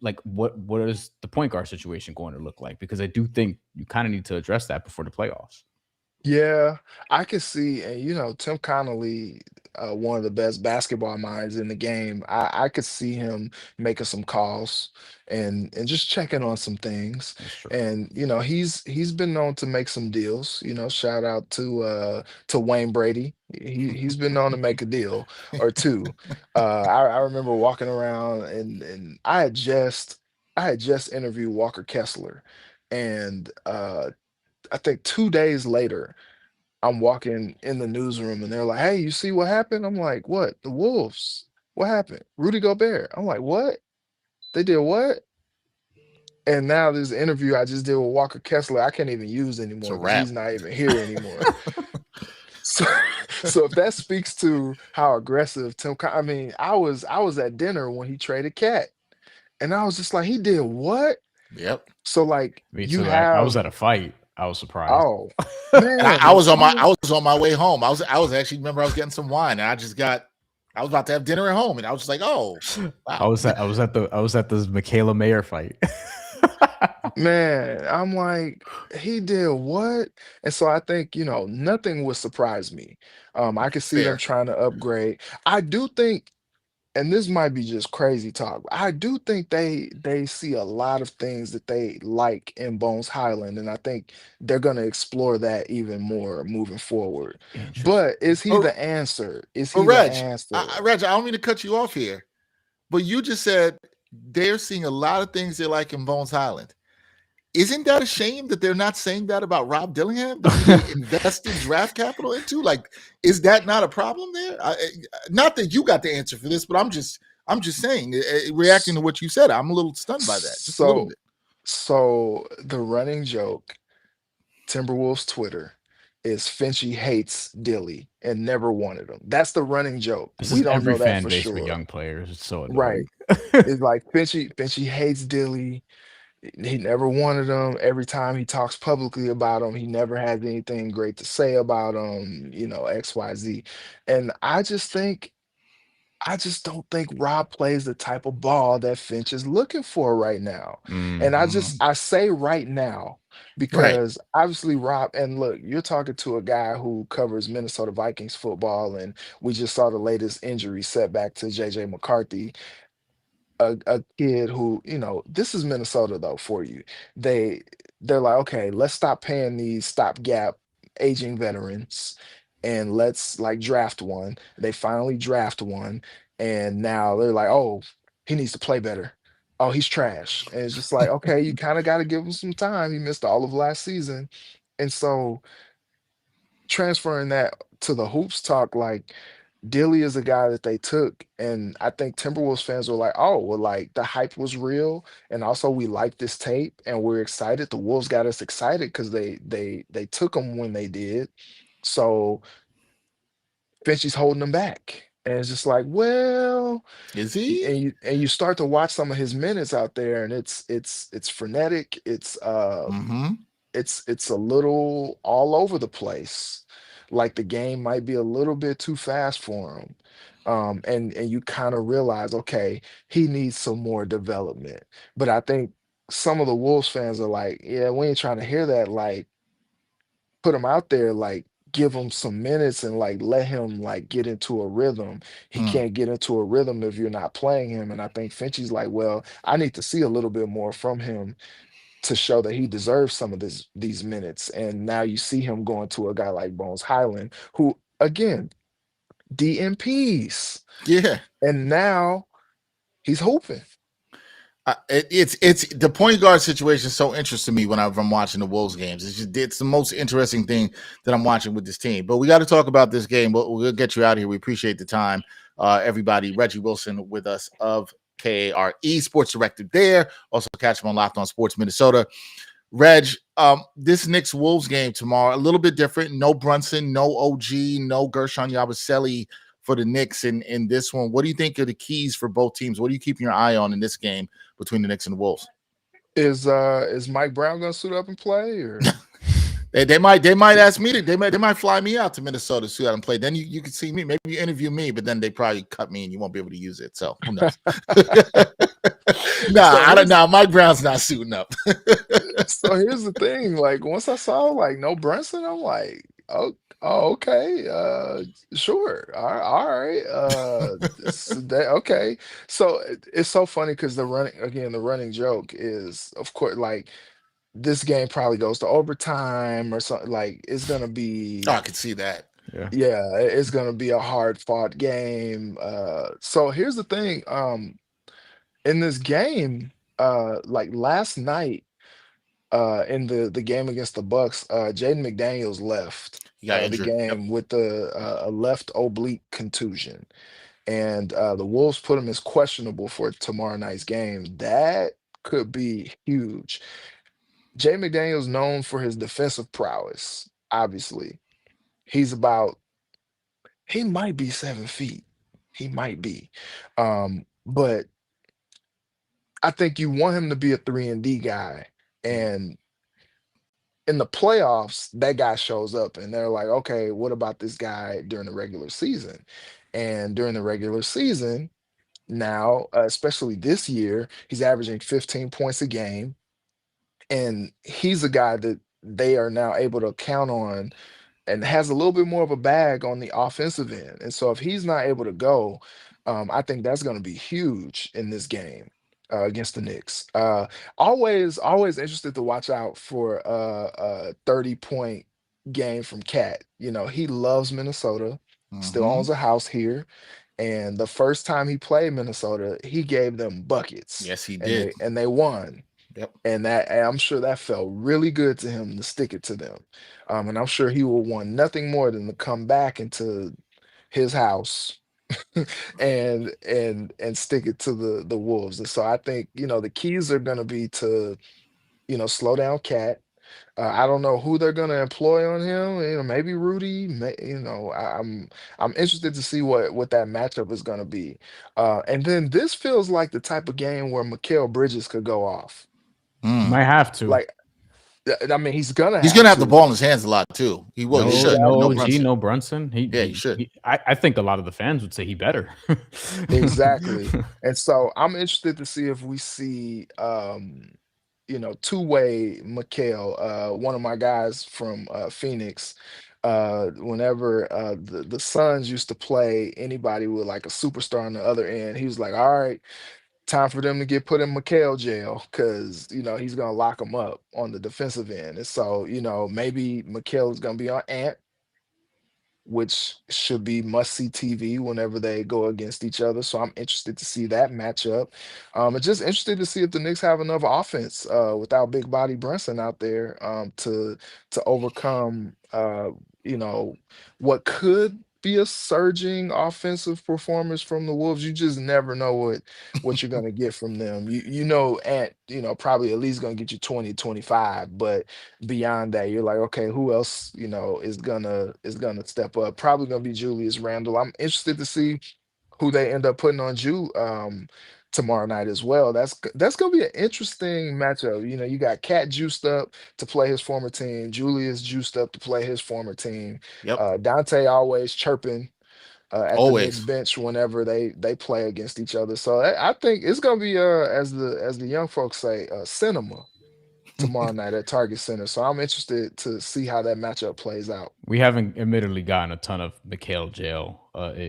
like what is the point guard situation going to look like? Because I do think you kind of need to address that before the playoffs. Yeah, I could see, and Tim Connolly, one of the best basketball minds in the game. I could see him making some calls and just checking on some things. That's true. And he's been known to make some deals. Shout out to Wayne Brady. He's been known to make a deal or two. I remember walking around, and I had just interviewed Walker Kessler, and I think 2 days later, I'm walking in the newsroom and they're like, "Hey, you see what happened?" I'm like, "What? The Wolves? What happened? Rudy Gobert?" I'm like, "What? They did what?" And now this interview I just did with Walker Kessler, I can't even use It's a anymore because wrap. he's not even here anymore. So, so if that speaks to how aggressive I mean, I was at dinner when he traded Cat, and I was just like, he did what? Yep. So like Me you too. I was have, at a fight. I was surprised. oh And man, I was on you my way home. I was actually, remember, I was getting some wine, and I was about to have dinner at home, and I was just like, oh I wow. was at the Michaela Mayer fight. Man, I'm like, he did what? And so I think, nothing would surprise me. I could see them Fair. trying to upgrade. I do think, and this might be just crazy talk, but I do think they see a lot of things that they like in Bones Highland, and I think they're gonna explore that even more moving forward. Interesting. But is he But, the answer? Is but he the Reg, answer? Reg, I don't mean to cut you off here, but you just said they're seeing a lot of things they like in Bones Highland. Isn't that a shame that they're not saying that about Rob Dillingham, who they invested draft capital into? Like, is that not a problem there? Not that you got the answer for this, but I'm just saying, reacting to what you said, I'm a little stunned by that, just a little So, bit. so the running joke, Timberwolves Twitter, is Finchie hates Dilly and never wanted him. That's the running joke. This We is don't every know that fan for base with sure. young players. It's so Right. annoying. It's like Finchie hates Dilly. He never wanted him. Every time he talks publicly about him, he never has anything great to say about him, XYZ. And I just don't think Rob plays the type of ball that Finch is looking for right now. And Mhm. I say right now Right. because obviously Rob, and look, you're talking to a guy who covers Minnesota Vikings football, and we just saw the latest injury setback to JJ McCarthy, a kid who, this is Minnesota though for you. They they're like, okay, let's stop paying these stopgap aging veterans and let's like draft one. They finally draft one, and now they're like, oh, he needs to play better. Oh, he's trash. And it's just like, okay, you kind of got to give him some time. He missed all of last season. And so transferring that to the hoops talk, like Dilly is a guy that they took, and I think Timberwolves fans were like, "Oh, well, like the hype was real, and also we like this tape, and we're excited." The Wolves got us excited because they took him when they did. So Finchie's holding them back, and it's just like, well, Is y- he? and you start to watch some of his minutes out there, and it's frenetic. Mm-hmm. it's a little all over the place. Like the game might be a little bit too fast for him. And you kind of realize, okay, he needs some more development. But I think some of the Wolves fans are like, yeah, we ain't trying to hear that. Like, put him out there, like give him some minutes and like let him like get into a rhythm. He Mm. can't get into a rhythm if you're not playing him. And I think Finchie's like, well, I need to see a little bit more from him to show that he deserves some of these minutes. And now you see him going to a guy like Bones Highland, who again, DMPs. Yeah. And now he's hooping. It's the point guard situation is so interesting to me when I'm watching the Wolves games. It's the most interesting thing that I'm watching with this team. But we got to talk about this game. We'll get you out of here. We appreciate the time, everybody. Reggie Wilson with us of KARE Sports Director there. Also catch him on Locked On Sports Minnesota. Reg, this Knicks Wolves game tomorrow a little bit different. No Brunson, no OG, no Gershon Yabusele for the Knicks in this one. What do you think are the keys for both teams? What are you keeping your eye on in this game between the Knicks and the Wolves? Is Mike Brown gonna suit up and play or They might ask me to they might fly me out to Minnesota to see how and play. Then you can see me. Maybe you interview me, but then they probably cut me and you won't be able to use it. So who knows? so I don't here's know. Mike Brown's not suiting up. so here's the thing. Like once I saw like no Brunson, I'm like, oh okay, sure. All right. Okay. So it's so funny because the running joke is of course like this game probably goes to overtime or something like it's gonna Oh, be I could see that. Yeah. yeah, it's gonna be a hard fought game. So here's the thing. In this game, like last night, in the game against the Bucks, Jaden McDaniels left He got the injured. Yep. game with a left oblique contusion, and the Wolves put him as questionable for tomorrow night's game. That could be huge. Jay McDaniels known for his defensive prowess. Obviously, he's about he might be 7 feet. He might be, but I think you want him to be a 3 and D guy, Mm. and in the playoffs, that guy shows up and they're like, okay, what about this guy during the regular season? And during the regular season, now, especially this year, he's averaging 15 points a game. And he's a guy that they are now able to count on and has a little bit more of a bag on the offensive end. And so if he's not able to go, I think that's going to be huge in this game against the Knicks. Always interested to watch out for a 30-point game from Cat. You know, he loves Minnesota, still Mm-hmm. owns a house here. And the first time he played Minnesota, he gave them buckets Yes, he and did. they won. Yep. And I'm sure that felt really good to him to stick it to them. And I'm sure he will want nothing more than to come back into his house and stick it to the Wolves. And so I think, the keys are gonna be to, slow down Cat. I don't know who they're gonna employ on him. Maybe Rudy. I'm interested to see what that matchup is gonna be. And then this feels like the type of game where Mikal Bridges could go off. Mm. Might have to. Like, I mean, he's gonna He's have gonna have the to. ball in his hands a lot too. He will. He should. No No Exactly. OG, Brunson. no Brunson. Yeah, he should. I think a lot of the fans would say he better. Exactly. And so I'm interested to see if we see two-way Mikal, one of my guys from Phoenix. Whenever the Suns used to play anybody with like a superstar on the other end, he was like, all right, time for them to get put in McHale jail because he's gonna lock them up on the defensive end. And so, maybe McHale is gonna be on Ant, which should be must-see TV whenever they go against each other. So I'm interested to see that matchup. And just interested to see if the Knicks have enough offense without big body Brunson out there to overcome you know what could be a surging offensive performance from the Wolves. You just never know what you're gonna get from them. Ant, probably at least gonna get you 20, 25, but beyond that, you're like, okay, who else, is gonna step up? Probably gonna be Julius Randle. I'm interested to see who they end up putting on tomorrow night as well. That's gonna be an interesting matchup. You know, you got Cat juiced up to play his former team, Julius juiced up to play his former team. Yep. Dante always chirping at the Knicks Always. bench whenever they play against each other. So I think it's gonna be as the young folks say, cinema tomorrow night at Target Center. So I'm interested to see how that matchup plays out. We haven't admittedly gotten a ton of Mikhail jail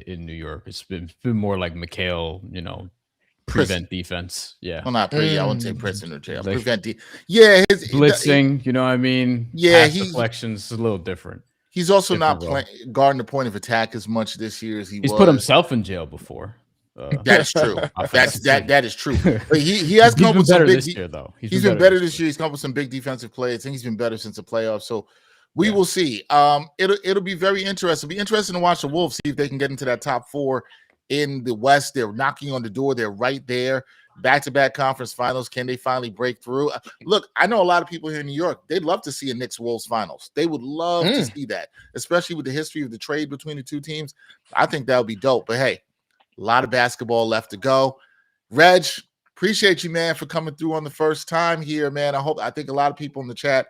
in New York. It's been more like Mikhail, Prison. prevent defense. Yeah. Well, not prison. I wouldn't say prison or jail. Like Yeah, blitzing, you know what I mean? Yeah, Pass deflections is a little different. He's also Different not role. guarding the point of attack as much this year as he He's was. put himself in jail before. That is true. That is true. But he has He's come been with some better big. this year, though. He's been better this year. He's come with some big defensive plays. I think he's been better since the playoffs. So we will see. It'll be very interesting. It'll be interesting to watch the Wolves, see if they can get into that top 4 in the West. They're knocking on the door. They're right there. Back-to-back conference finals. Can they finally break through? Look, I know a lot of people here in New York. They'd love to see a Knicks Wolves finals. They would love to see that, especially with the history of the trade between the two teams. I think that would be dope. But hey, a lot of basketball left to go. Reg, appreciate you, man, for coming through on the first time here, man. I think a lot of people in the chat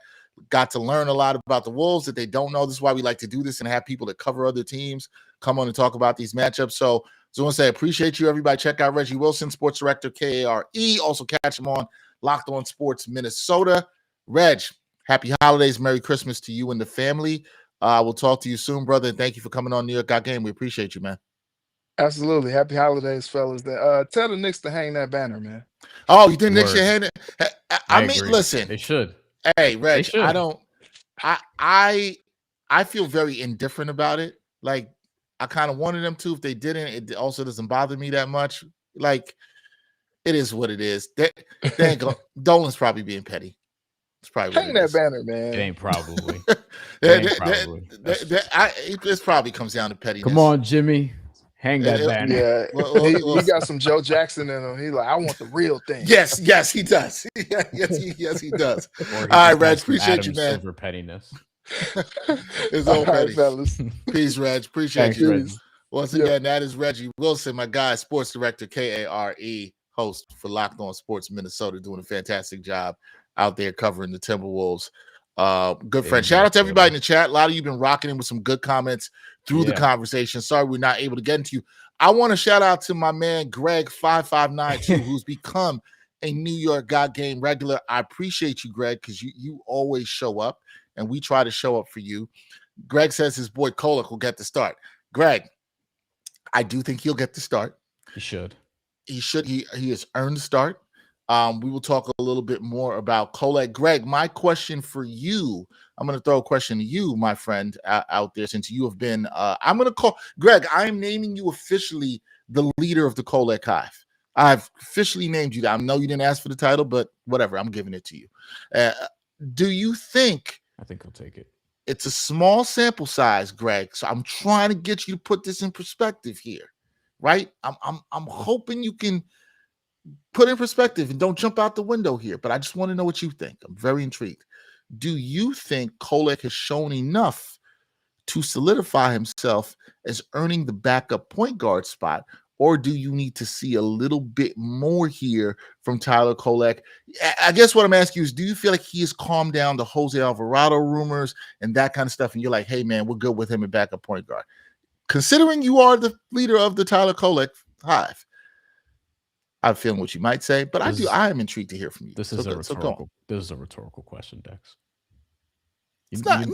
got to learn a lot about the Wolves that they don't know. This is why we like to do this and have people that cover other teams come on and talk about these matchups. So I want to say appreciate you, everybody. Check out Reggie Wilson, sports director, KARE. Also catch him on Locked On Sports Minnesota. Reg, happy holidays. Merry Christmas to you and the family. We'll talk to you soon, brother. And thank you for coming on New York Got Game. We appreciate you, man. Absolutely. Happy holidays, fellas. Tell the Knicks to hang that banner, man. Oh, you think Knicks should hang it? I mean, agree. listen. They should. Hey, Reg, I feel very indifferent about it. Like, I kind of wanted them to. If they didn't, it also doesn't bother me that much. Like, it is what it is. Dolan's probably being petty. It's probably hang that banner, man. It ain't probably. This probably comes down to pettiness. Come on, Jimmy. Hang that banner. Yeah, he got some Joe Jackson in him. He's like, I want the real thing. Yes, he does. yes, he does. All right, Reg, appreciate you, man. Silver pettiness. It's all petty. Right, fellas. Peace, Reg. Appreciate Thanks, you. Reggie. Once again, that is Reggie Wilson, my guy, sports director, KARE, host for Locked On Sports Minnesota, doing a fantastic job out there covering the Timberwolves. Good friend. Shout out to everybody in the chat. A lot of you been rocking in with some good comments through the conversation. Sorry we're not able to get into you. I want to shout out to my man Greg 5592, who's become a New York Got Game regular. I appreciate you, Greg, because you always show up, and we try to show up for you. Greg says his boy Kolek will get the start. Greg, I do think he'll get the start. He should. He has earned the start. We will talk a little bit more about Kolek. Greg, my question for you, I'm going to throw a question to you, my friend, out there, since you have been, I'm going to call, Greg, I am naming you officially the leader of the Kolek Hive. I've officially named you that. I know you didn't ask for the title, but whatever, I'm giving it to you. Do you think? I think he'll take it. It's a small sample size, Greg, so I'm trying to get you to put this in perspective here, right? I'm hoping you can put in perspective and don't jump out the window here, but I just want to know what you think. I'm very intrigued. Do you think Kolek has shown enough to solidify himself as earning the backup point guard spot, or do you need to see a little bit more here from Tyler Kolek? I guess what I'm asking you is, do you feel like he has calmed down the Jose Alvarado rumors and that kind of stuff, and you're like, hey, man, we're good with him at backup point guard? Considering you are the leader of the Tyler Kolek Hive, I'm feeling what you might say, but I am intrigued to hear from you. This is a rhetorical question, Dex. It's not.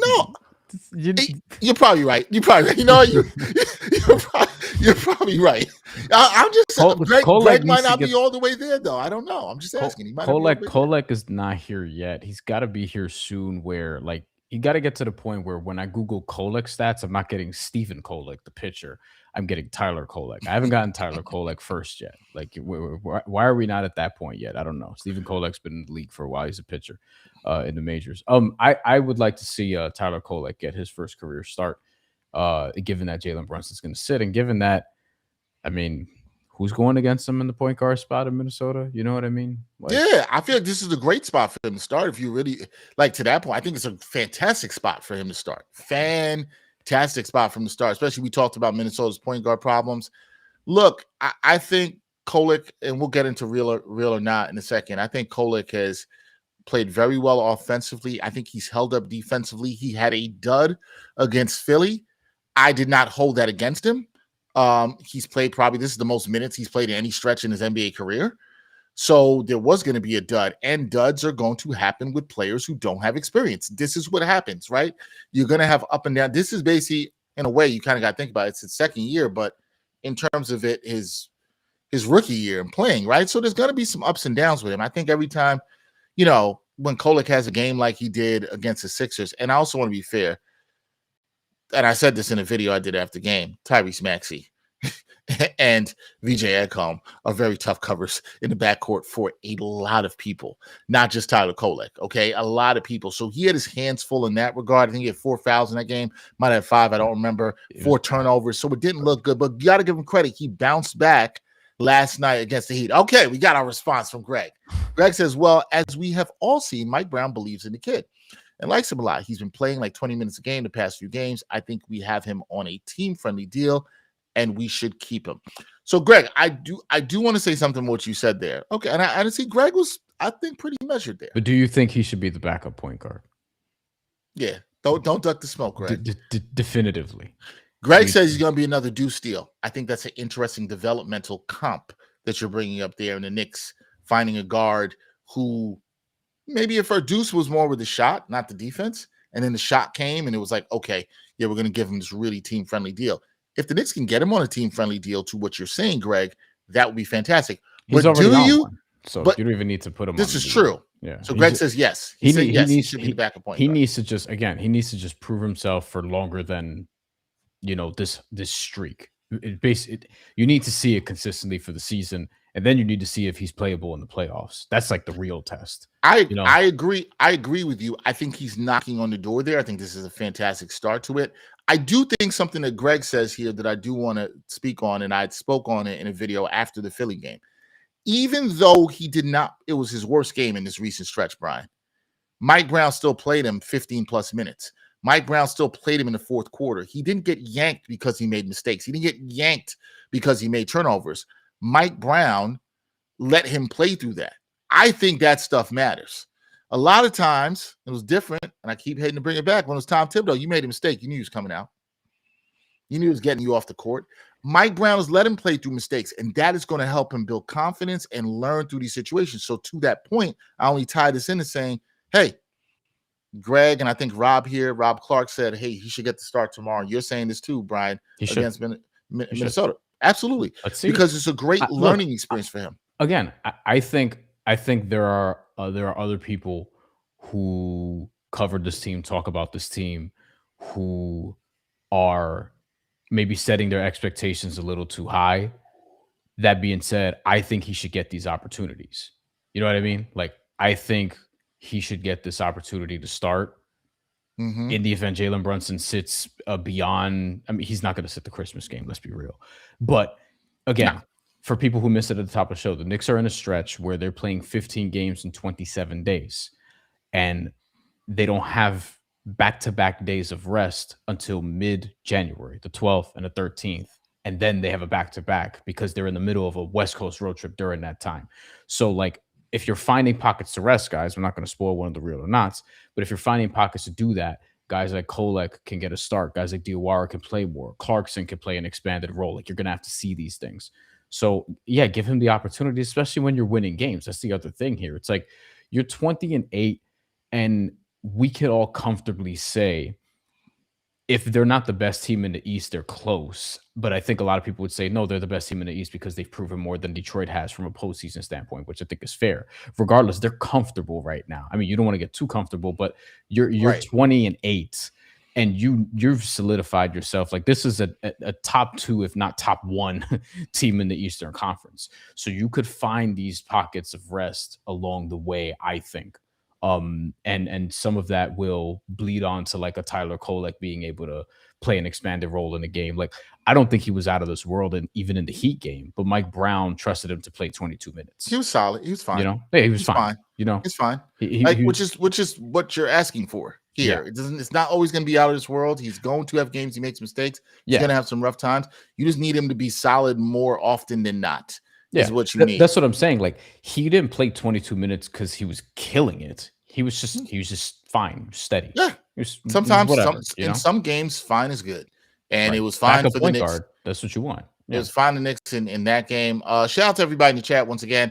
You're probably right. You're probably right. You know, you're probably right. I'm just saying, Greg might not be all the way there, though. I don't know. I'm just asking. Kolek is not here yet. He's got to be here soon. Where like you got to get to the point where when I Google Kolek stats, I'm not getting Stephen Kolek, the pitcher. I'm getting Tyler Kolek. I haven't gotten Tyler Kolek first yet. Like, why are we not at that point yet? I don't know. Stephen Kolek's been in the league for a while. He's a pitcher in the majors. I would like to see Tyler Kolek get his first career start, given that Jalen Brunson's going to sit, and given that, I mean, who's going against him in the point guard spot in Minnesota? You know what I mean? Like, yeah, I feel like this is a great spot for him to start. If you really like to that point, I think it's a fantastic spot for him to start. Fantastic spot from the start, especially we talked about Minnesota's point guard problems. Look, I think Kolek, and we'll get into real or not in a second. I think Kolek has played very well offensively. I think he's held up defensively. He had a dud against Philly. I did not hold that against him. He's played this is the most minutes he's played in any stretch in his NBA career. So there was going to be a dud, and duds are going to happen with players who don't have experience. This is what happens, right? You're going to have up and down. This is basically, in a way, you kind of got to think about it. It's his second year, but in terms of it, his rookie year and playing, right? So there's going to be some ups and downs with him. I think every time, when Kolek has a game like he did against the Sixers, and I also want to be fair, and I said this in a video I did after the game, Tyrese Maxey and VJ Edgecombe are very tough covers in the backcourt for a lot of people, not just Tyler Kolek, okay? A lot of people. So he had his hands full in that regard. I think he had 4 fouls in that game. Might have 5, I don't remember. 4 turnovers. So it didn't look good, but you got to give him credit. He bounced back last night against the Heat. Okay, we got our response from Greg. Greg says, well, as we have all seen, Mike Brown believes in the kid and likes him a lot. He's been playing like 20 minutes a game the past few games. I think we have him on a team-friendly deal, and we should keep him. So, Greg, I do want to say something what you said there. Okay, and I see Greg was, I think, pretty measured there. But do you think he should be the backup point guard? Yeah, don't duck the smoke, Greg. Definitively. Greg says he's going to be another Deuce deal. I think that's an interesting developmental comp that you're bringing up there in the Knicks, finding a guard who maybe if our Deuce was more with the shot, not the defense, and then the shot came and it was like, okay, yeah, we're going to give him this really team-friendly deal. If the Knicks can get him on a team-friendly deal to what you're saying, Greg, that would be fantastic. He's but already on one, so you don't even need to put him on. This is true. Yeah. So Greg says yes. He should be the backup point guard. He needs to just prove himself for longer than this streak. You need to see it consistently for the season, and then you need to see if he's playable in the playoffs. That's like the real test. I agree. I agree with you. I think he's knocking on the door there. I think this is a fantastic start to it. I do think something that Greg says here that I do want to speak on, and I spoke on it in a video after the Philly game. Even though he did not, it was his worst game in this recent stretch, Bryan. Mike Brown still played him 15 plus minutes. Mike Brown still played him in the fourth quarter. He didn't get yanked because he made mistakes. He didn't get yanked because he made turnovers. Mike Brown let him play through that. I think that stuff matters. A lot of times it was different, and I keep hating to bring it back. When it was Tom Thibodeau, you made a mistake. You knew he was coming out. You knew he was getting you off the court. Mike Brown has let him play through mistakes, and that is going to help him build confidence and learn through these situations. So to that point, I only tie this into saying, hey, Greg, and I think Rob Clark said, hey, he should get the start tomorrow. You're saying this too, Bryan, against Minnesota. Absolutely. Because it's a great learning experience for him. Again, I think there are other people who covered this team, talk about this team, who are maybe setting their expectations a little too high. That being said, I think he should get these opportunities. You know what I mean? Like, I think he should get this opportunity to start. In the event Jalen Brunson sits beyond, I mean, he's not going to sit the Christmas game, let's be real. But again, for people who missed it at the top of the show, the Knicks are in a stretch where they're playing 15 games in 27 days, and they don't have back-to-back days of rest until mid-January, the 12th and the 13th. And then they have a back-to-back because they're in the middle of a West Coast road trip during that time. So, like, if you're finding pockets to rest, guys, we're not going to spoil one of the real or nots, but if you're finding pockets to do that, guys like Kolek can get a start. Guys like Diawara can play more. Clarkson can play an expanded role. Like, you're going to have to see these things. So, yeah, give him the opportunity, especially when you're winning games. That's the other thing here. It's like you're 20-8, and we could all comfortably say if they're not the best team in the East, they're close. But I think a lot of people would say, no, they're the best team in the East because they've proven more than Detroit has from a postseason standpoint, which I think is fair. Regardless, they're comfortable right now. I mean, you don't want to get too comfortable, but you're 20-8, and you've solidified yourself. Like, this is a top 2, if not top 1 team in the Eastern Conference. So you could find these pockets of rest along the way, I think. And some of that will bleed on to like a Tyler Kolek being able to play an expanded role in the game. Like, I don't think he was out of this world, and even in the Heat game, but Mike Brown trusted him to play 22 minutes. He was solid. He was fine. You know, yeah, he was fine. You know, it's fine. Which is what you're asking for here. Yeah. It's not always going to be out of this world. He's going to have games. He makes mistakes. He's going to have some rough times. You just need him to be solid more often than not. Yeah, is what you need. that's what I'm saying. Like he didn't play 22 minutes because he was killing it. He was just fine, steady. Yeah. It was Sometimes whatever, in some games, fine is good. And it right? was fine Backup for the point Knicks. guard. That's what you want. It Yeah. was fine the Knicks in that game. Shout out to everybody in the chat once again.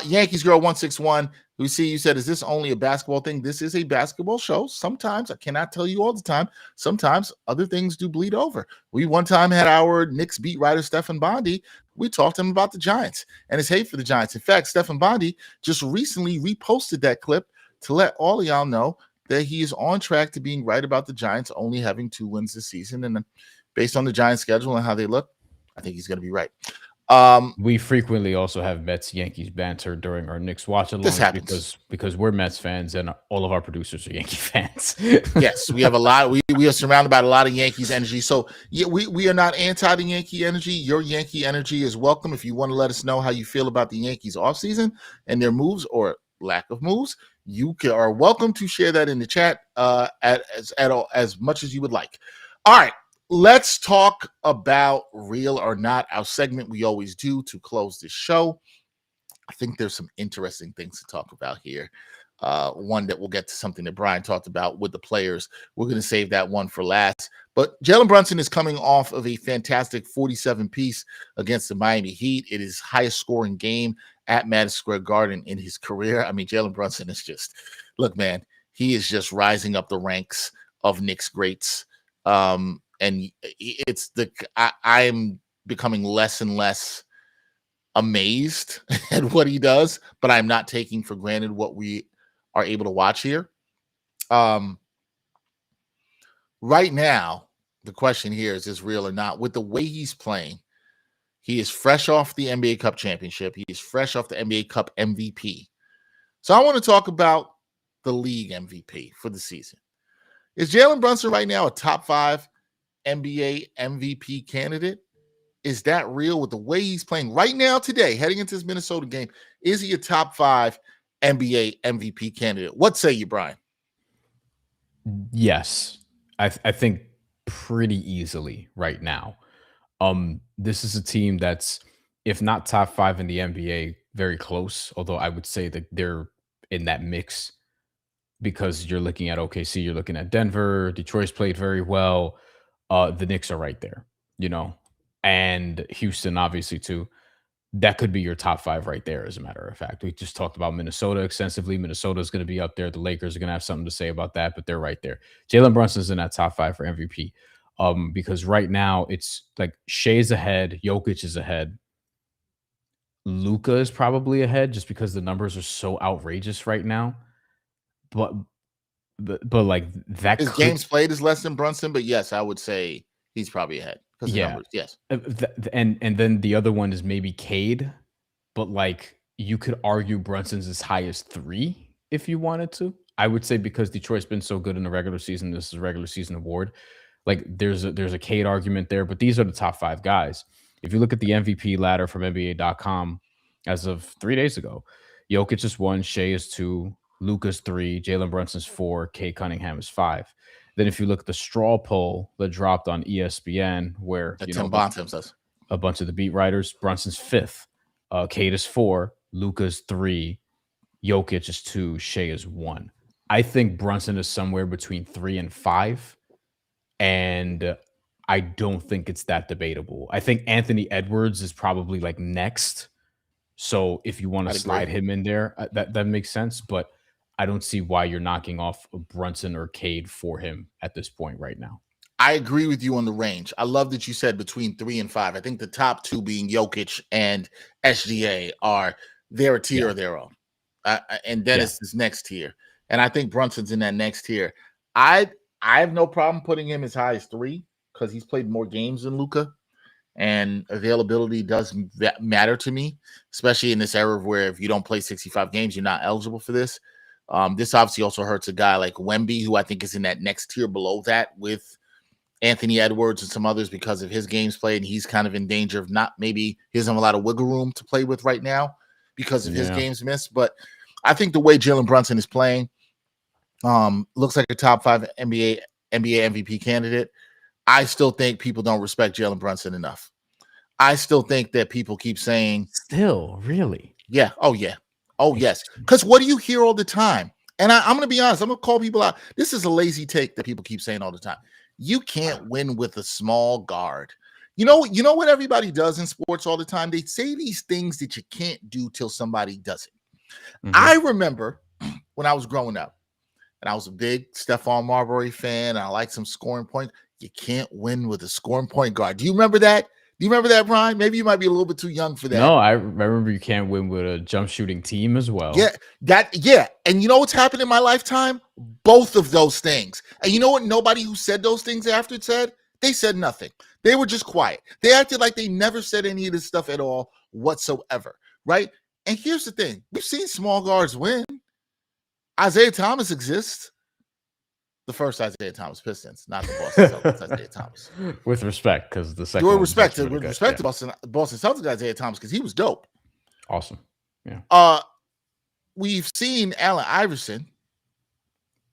Yankees Girl 161. We see you said, is this only a basketball thing? This is a basketball show. Sometimes, I cannot tell you all the time. Sometimes other things do bleed over. We one time had our Knicks beat writer, Stephen Bondi. We talked to him about the Giants and his hate for the Giants. In fact, Stephen Bondi just recently reposted that clip to let all of y'all know that he is on track to being right about the Giants only having 2 wins this season. And based on the Giants schedule and how they look, I think he's going to be right. We frequently also have Mets Yankees banter during our Knicks watch alongs because we're Mets fans and all of our producers are Yankee fans. Yes, we have a lot. We are surrounded by a lot of Yankees energy. So yeah, we are not anti the Yankee energy. Your Yankee energy is welcome. If you want to let us know how you feel about the Yankees offseason and their moves or lack of moves, you are welcome to share that in the chat as much as you would like. All right. Let's talk about real or not, our segment we always do to close this show. I think there's some interesting things to talk about here. One that we'll get to something that Bryan talked about with the players. We're going to save that one for last. But Jalen Brunson is coming off of a fantastic 47 piece against the Miami Heat. It is highest scoring game at Madison Square Garden in his career. I mean, Jalen Brunson is just, look, man, he is just rising up the ranks of Knicks greats. And it's I'm becoming less and less amazed at what he does, but I'm not taking for granted what we are able to watch here. Right now, the question here is this real or not? With the way he's playing, he is fresh off the NBA Cup championship. He is fresh off the NBA Cup MVP. So I want to talk about the league MVP for the season. Is Jalen Brunson right now a top 5 NBA MVP candidate? Is that real with the way he's playing right now today, heading into this Minnesota game? Is he a top 5 NBA MVP candidate? What say you, Bryan? Yes, I think pretty easily right now. This is a team that's, if not top 5 in the NBA, very close. Although I would say that they're in that mix because you're looking at OKC, you're looking at Denver, Detroit's played very well. The Knicks are right there, and Houston, obviously, too. That could be your top 5 right there, as a matter of fact. We just talked about Minnesota extensively. Minnesota is going to be up there. The Lakers are going to have something to say about that, but they're right there. Jalen Brunson's in that top 5 for MVP because right now it's like Shea's ahead, Jokic is ahead. Luka is probably ahead just because the numbers are so outrageous right now. But like that, his games played is less than Brunson, but yes, I would say he's probably ahead because of numbers. Yes, and then the other one is maybe Cade, but like you could argue Brunson's as high as 3 if you wanted to. I would say because Detroit's been so good in the regular season, this is a regular season award. Like there's a Cade argument there, but these are the top 5 guys. If you look at the MVP ladder from NBA.com as of 3 days ago, Jokic is 1, Shea is 2. Luka's 3, Jalen Brunson's 4, Cade Cunningham is 5. Then if you look at the straw poll that dropped on ESPN, where Tim Bontemps does a bunch of the beat writers, Brunson's 5th, Cade is 4, Luka's 3, Jokic is 2, Shea is 1. I think Brunson is somewhere between 3 and 5, and I don't think it's that debatable. I think Anthony Edwards is probably like next. So if you want to slide him in there, that makes sense. But I don't see why you're knocking off Brunson or Cade for him at this point right now. I agree with you on the range. I love that you said between 3 and 5. I think the top 2 being Jokic and SGA are their tier of their own. And Dennis is next tier. And I think Brunson's in that next tier. I have no problem putting him as high as 3 because he's played more games than Luka. And availability does matter to me, especially in this era where if you don't play 65 games, you're not eligible for this. This obviously also hurts a guy like Wemby, who I think is in that next tier below that with Anthony Edwards and some others because of his games played. And he's kind of in danger of maybe he doesn't have a lot of wiggle room to play with right now because of his games missed. But I think the way Jalen Brunson is playing looks like a top 5 NBA MVP candidate. I still think people don't respect Jalen Brunson enough. I still think that people keep saying, Still, really? yeah, oh yeah, oh yes. Because what do you hear all the time? And I'm going to be honest, I'm going to call people out. This is a lazy take that people keep saying all the time. You can't win with a small guard. You know what everybody does in sports all the time? They say these things that you can't do till somebody does it. I remember when I was growing up, and I was a big Stephon Marbury fan, and I like some scoring points. You can't win with a scoring point guard. Do you remember that? Do you remember that, Bryan? Maybe you might be a little bit too young for that. No, I remember you can't win with a jump shooting team as well. Yeah. And you know what's happened in my lifetime? Both of those things. And you know what? Nobody who said those things after it said? They said nothing. They were just quiet. They acted like they never said any of this stuff at all whatsoever, right? And here's the thing. We've seen small guards win. Isaiah Thomas exists. The first Isaiah Thomas Pistons, not the Boston Celtics Isaiah Thomas. With respect, because the second with respect to Boston Celtics Isaiah Thomas, because he was dope. Awesome. Yeah. We've seen Allen Iverson.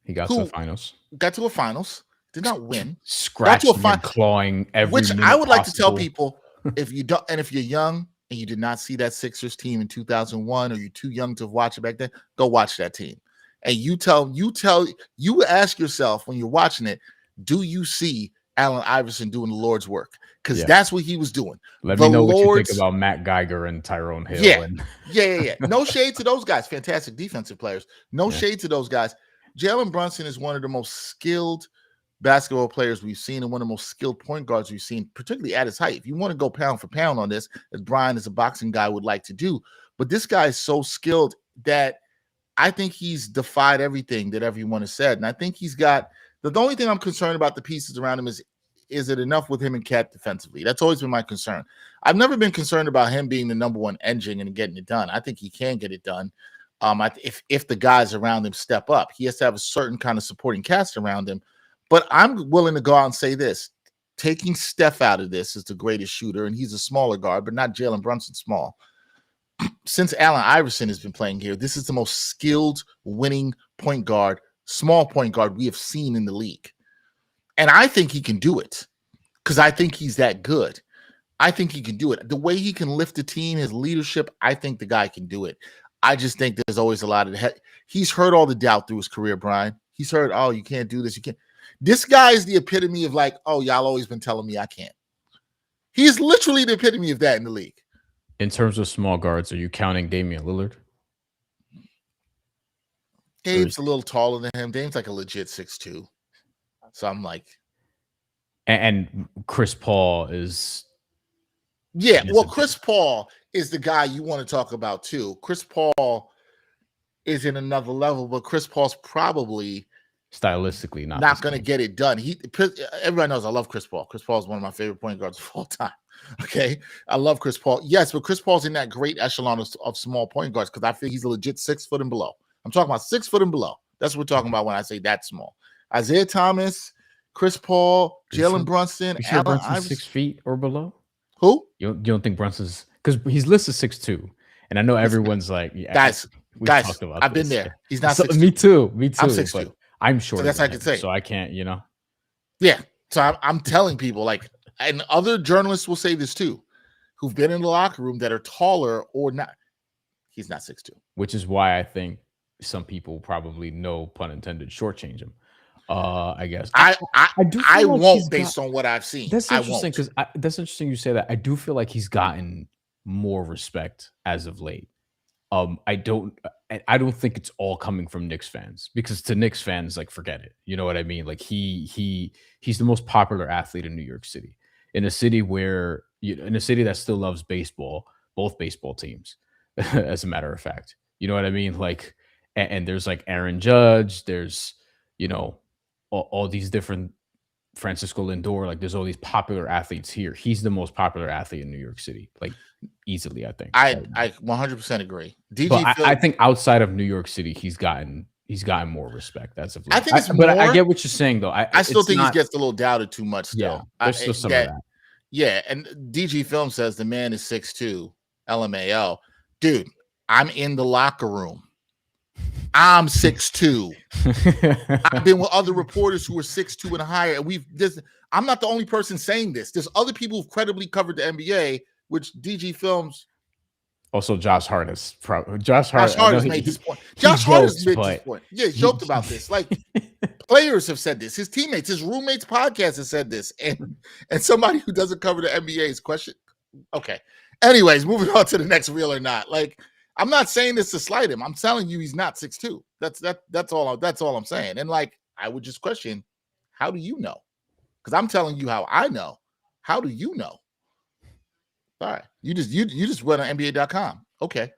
He got to the finals. Got to a finals. Did not win. Scratching and clawing every which minute I would like to tell possible. people, if you don't, and if you're young and you did not see that Sixers team in 2001, or you're too young to watch it back then, go watch that team. And you ask yourself when you're watching it, do you see Allen Iverson doing the Lord's work? Because that's what he was doing. Let me know what you think about Matt Geiger and Tyrone Hill. Yeah. No shade to those guys. Fantastic defensive players. No shade to those guys. Jalen Brunson is one of the most skilled basketball players we've seen, and one of the most skilled point guards we've seen, particularly at his height. If you want to go pound for pound on this, as Bryan as a boxing guy would like to do, but this guy is so skilled that I think he's defied everything that everyone has said. And I think he's got the only thing I'm concerned about the pieces around him is it enough with him and Cat defensively? That's always been my concern. I've never been concerned about him being the number one engine and getting it done. I think he can get it done. If the guys around him step up, he has to have a certain kind of supporting cast around him. But I'm willing to go out and say this: taking Steph out of this is the greatest shooter, and he's a smaller guard, but not Jalen Brunson small. Since Allen Iverson has been playing here, this is the most skilled winning point guard, small point guard we have seen in the league. And I think he can do it because I think he's that good. I think he can do it. The way he can lift the team, his leadership, I think the guy can do it. I just think there's always a lot of he's heard all the doubt through his career, Bryan. He's heard, oh, you can't do this. You can't. This guy is the epitome of like, oh, y'all always been telling me I can't. He's literally the epitome of that in the league. In terms of small guards, are you counting Damian Lillard? Dame's a little taller than him. Dame's like a legit 6'2". So I'm like. And Chris Paul is. Yeah, well, Chris Paul is the guy you want to talk about too. Chris Paul is in another level, but Chris Paul's probably stylistically not going to get it done. Everybody knows I love Chris Paul. Chris Paul is one of my favorite point guards of all time. Okay, I love Chris Paul. Yes, but Chris Paul's in that great echelon of small point guards because I feel he's a legit 6 foot and below. I'm talking about 6 foot and below. That's what we're talking about when I say that small. Isaiah Thomas, Chris Paul, Jalen Brunson, Allen Iverson, 6 feet or below. Who? You don't think Brunson's because he's listed 6'2", and I know everyone's like, yeah, guys, talked about I've been there. He's not. So, me too. I'm 6'2". I'm short. So that's I can say. So I can't, Yeah. So I'm telling people, like, and other journalists will say this too, who've been in the locker room that are taller or not. He's not 6'2". Which is why I think some people probably, no pun intended, shortchange him. I guess I won't based on what I've seen. That's interesting because that's interesting you say that. I do feel like he's gotten more respect as of late. I don't think it's all coming from Knicks fans because to Knicks fans, like, forget it. You know what I mean? Like he's the most popular athlete in New York City, in a city that still loves baseball, both baseball teams, as a matter of fact. You know what I mean? Like, and there's like Aaron Judge, there's, all these different Francisco Lindor, like there's all these popular athletes here. He's the most popular athlete in New York City, like easily, I think. I 100% agree. I think outside of New York City, he's gotten more respect as of late. I think it's but I get what you're saying though. I still think he gets a little doubted too much still. Yeah, there's still some of that. Yeah, and DG Film says the man is 6'2", LMAO. Dude, I'm in the locker room. I'm 6'2". I've been with other reporters who are 6'2" and higher. And I'm not the only person saying this. There's other people who've credibly covered the NBA which DG Films. Also, Josh Hart is Josh Hart has made this point. Josh Hart has made this point. Yeah, he joked about this. Like players have said this. His teammates, his roommates' podcast has said this, and somebody who doesn't cover the NBA is question. Okay. Anyways, moving on to the next real or not. Like, I'm not saying this to slight him. I'm telling you he's not 6'2". That's all I'm saying. And like, I would just question, how do you know? Because I'm telling you how I know. How do you know? All right. You just went on NBA.com. Okay.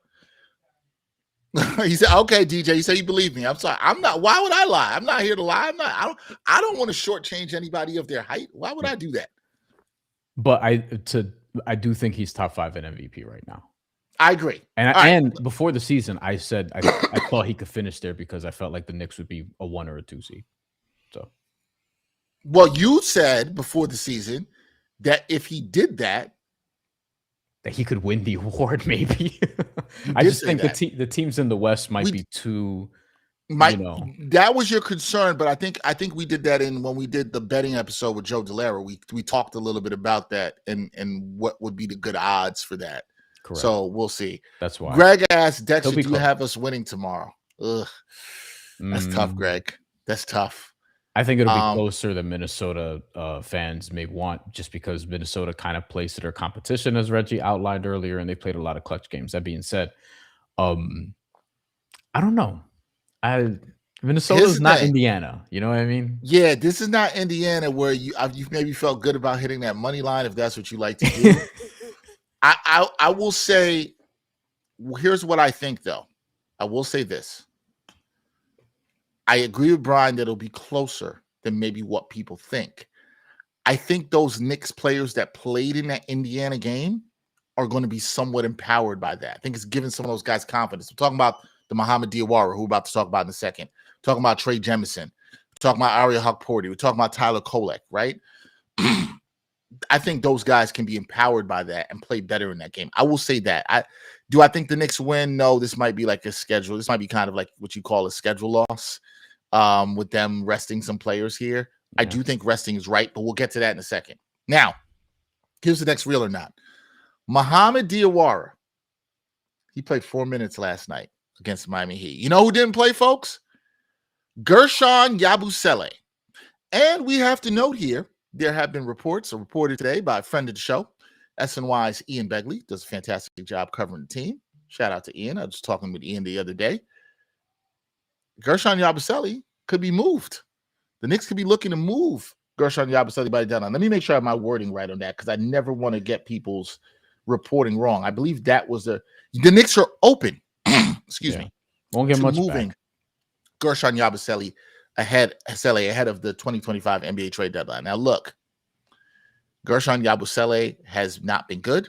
He said, okay, DJ, you say you believe me. I'm sorry. I'm not. Why would I lie? I'm not here to lie. I don't want to shortchange anybody of their height. Why would I do that? But I do think he's top 5 in MVP right now. I agree. And before the season, I said I thought he could finish there because I felt like the Knicks would be a 1 or a 2 seed. So, well, you said before the season that if he did that he could win the award, maybe. I just think the teams in the West might be too. That was your concern, but I think we did that when we did the betting episode with Joe Delera. We talked a little bit about that and what would be the good odds for that. Correct. So we'll see. That's why. Greg asked Dexter, do you have us winning tomorrow? Ugh. That's tough, Greg. That's tough. I think it'll be closer than Minnesota fans may want, just because Minnesota kind of plays to their competition, as Reggie outlined earlier, and they played a lot of clutch games. That being said, I don't know. Minnesota's not Indiana. You know what I mean? Yeah, this is not Indiana where you've maybe felt good about hitting that money line if that's what you like to do. I will say, here's what I think, though. I will say this. I agree with Bryan that it'll be closer than maybe what people think. I think those Knicks players that played in that Indiana game are going to be somewhat empowered by that. I think it's giving some of those guys confidence. We're talking about the Muhammad Diawara, who we're about to talk about in a second. We're talking about Trey Jemison. We're talking about Aria Hawk-Porty. We're talking about Tyler Kolek, right? I think those guys can be empowered by that and play better in that game. I will say that. Do I think the Knicks win? No, this might be like a schedule. This might be kind of like what you call a schedule loss. With them resting some players here. Yeah. I do think resting is right, but we'll get to that in a second. Now, here's the next real or not. Muhammad Diawara, he played 4 minutes last night against Miami Heat. You know who didn't play, folks? Gershon Yabusele. And we have to note here, there have been reported today by a friend of the show, SNY's Ian Begley, does a fantastic job covering the team. Shout out to Ian. I was talking with Ian the other day. Gershon Yabusele could be moved. The Knicks could be looking to move Gershon Yabusele by the deadline. Let me make sure I have my wording right on that because I never want to get people's reporting wrong. I believe that was the Knicks are open. Excuse me. Won't get much moving back. Gershon Yabusele ahead of the 2025 NBA trade deadline. Now look, Gershon Yabusele has not been good.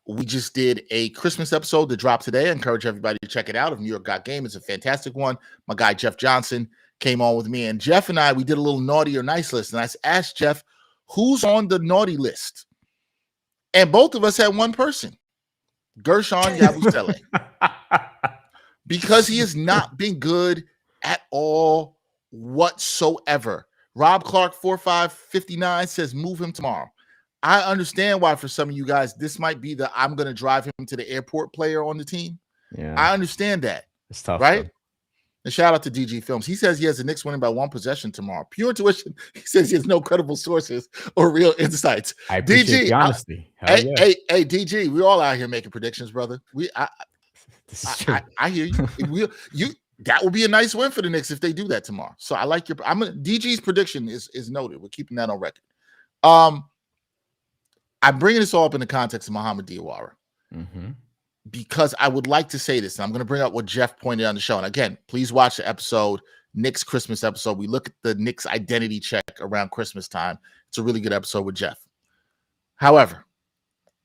We just did a Christmas episode that dropped today. I encourage everybody to check it out. If New York Got Game, it's a fantastic one. My guy, Jeff Johnson, came on with me. And Jeff and I, we did a little naughty or nice list. And I asked Jeff, who's on the naughty list? And both of us had one person, Gershon Yabusele. Because he has not been good at all whatsoever. Rob Clark, 4559, says move him tomorrow. I understand why for some of you guys, this might be the I'm going to drive him to the airport player on the team. Yeah, I understand that. It's tough, right? Though. And shout out to DG Films. He says he has the Knicks winning by 1 possession tomorrow. Pure intuition. He says he has no credible sources or real insights. I appreciate the honesty. Hey, DG, we all out here making predictions, brother. This is true. I hear you. That would be a nice win for the Knicks if they do that tomorrow. So I like DG's prediction is noted. We're keeping that on record. I'm bringing this all up in the context of Muhammad Diawara because I would like to say this. And I'm going to bring up what Jeff pointed out on the show. And again, please watch the episode, Knicks Christmas episode. We look at the Knicks identity check around Christmas time. It's a really good episode with Jeff. However,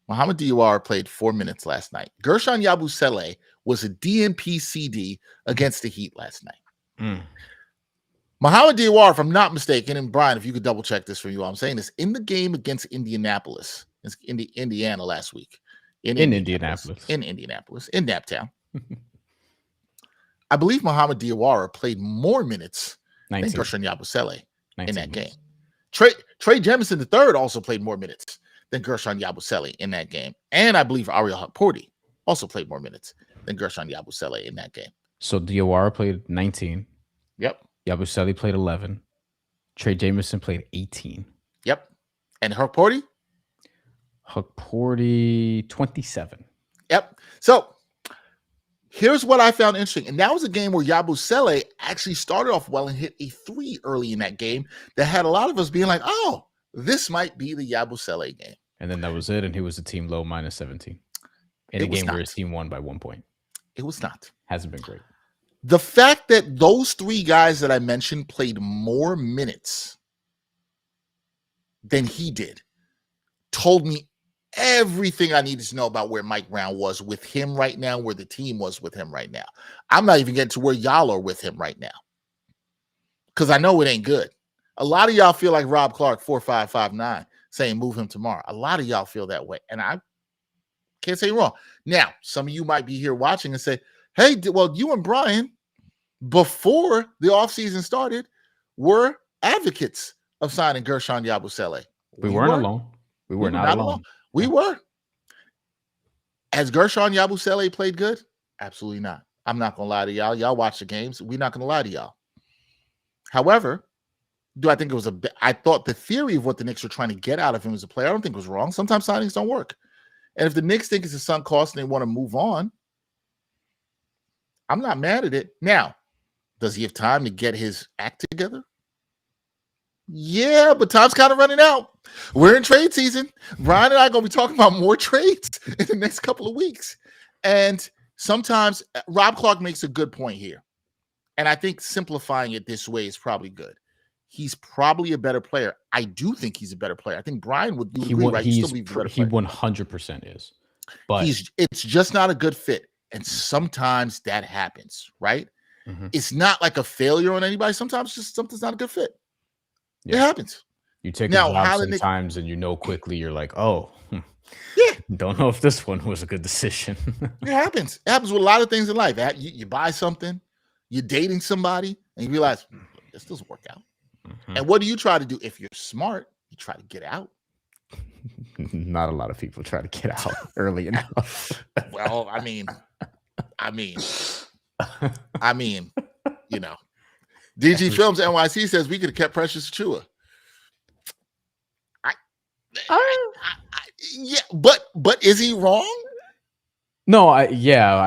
Muhammad Diawara played 4 minutes last night. Gershon Yabusele was a DNP CD against the Heat last night. Muhammad Diawara, if I'm not mistaken, and Bryan, if you could double check this for you, I'm saying this, in the game against Indianapolis, in Indiana last week. In Indianapolis, in Naptown. I believe Muhammad Diawara played more minutes than Gershon Yabusele in that game. Trey Jemison III also played more minutes than Gershon Yabusele in that game. And I believe Ariel Hukporti also played more minutes than Gershon Yabusele in that game. So Diawara played 19. Yep. Yabusele played 11. Trey Jameson played 18. Yep. And Hukporti? Hukporti 27. Yep. So here's what I found interesting. And that was a game where Yabusele actually started off well and hit a 3 early in that game that had a lot of us being like, oh, this might be the Yabusele game. And then that was it. And he was a team low minus 17 in a game where his team won by 1 point. It was not. Hasn't been great. The fact that those 3 guys that I mentioned played more minutes than he did told me everything I needed to know about where Mike Brown was with him right now, where the team was with him right now. I'm not even getting to where y'all are with him right now, because I know it ain't good. A lot of y'all feel like Rob Clark, 4559, saying move him tomorrow. A lot of y'all feel that way, and I can't say wrong. Now, some of you might be here watching and say, hey, well, you and Bryan, before the offseason started, were advocates of signing Gershon Yabusele. We weren't alone. We were not alone. We were. Has Gershon Yabusele played good? Absolutely not. I'm not going to lie to y'all. Y'all watch the games. We're not going to lie to y'all. However, do I think it was I thought the theory of what the Knicks were trying to get out of him as a player, I don't think was wrong. Sometimes signings don't work. And if the Knicks think it's a sunk cost and they want to move on, I'm not mad at it. Now, does he have time to get his act together? Yeah, but time's kind of running out. We're in trade season. Bryan and I are going to be talking about more trades in the next couple of weeks. And sometimes Rob Clark makes a good point here. And I think simplifying it this way is probably good. He's probably a better player. I do think he's a better player. I think Bryan would agree, right? He 100% is. But it's just not a good fit. And sometimes that happens, right? Mm-hmm. It's not like a failure on anybody. Sometimes just something's not a good fit. Yeah. It happens. You take a job sometimes and you know quickly, you're like, oh, yeah, don't know if this one was a good decision. It happens. It happens with a lot of things in life. You buy something, you're dating somebody, and you realize this doesn't work out. Mm-hmm. And what do you try to do? If you're smart, you try to get out. Not a lot of people try to get out early enough. Well, I mean, you know. DG Films NYC says we could have kept Precious Achiuwa. Yeah, but is he wrong? No, I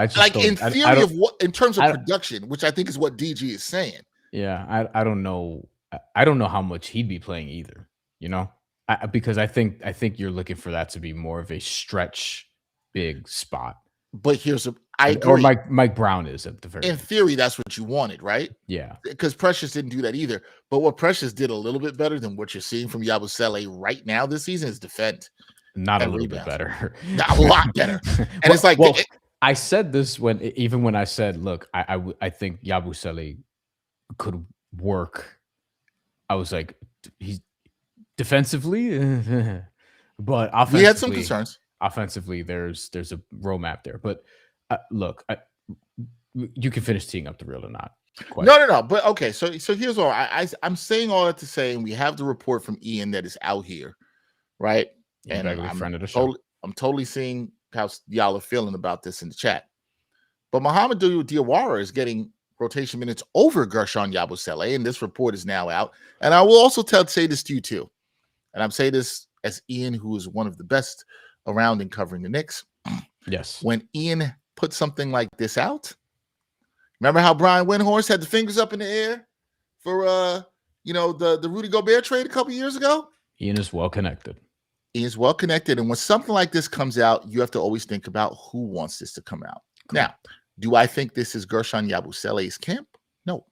just like in theory of what in terms of production, which I think is what DG is saying. Yeah, I don't know. I don't know how much he'd be playing either. You know, because I think you're looking for that to be more of a stretch big spot. But I agree. Or Mike Brown is at the very in theory, that's what you wanted, right? Yeah. Because Precious didn't do that either. But what Precious did a little bit better than what you're seeing from Yabusele right now this season is defend. Not a little bit better. Not a lot better. And it's like I said this when I said, look, I think Yabusele could work. I was like, he's defensively, but offensively, we had some concerns. Offensively, there's a roadmap there. But look, you can finish teeing up the real or not. No. But okay, so here's all I'm saying all that to say, and we have the report from Ian that is out here, right? And I'm totally seeing how y'all are feeling about this in the chat. But Mohamed Diawara is getting rotation minutes over Gershon Yabusele, and this report is now out. And I will also say this to you too. And I'm saying this as Ian, who is one of the best around in covering the Knicks. Yes. When Ian put something like this out, remember how Brian Windhorst had the fingers up in the air for the Rudy Gobert trade a couple years ago? Ian is well connected. And when something like this comes out, you have to always think about who wants this to come out. Now, do I think this is Gershon Yabusele's camp? No.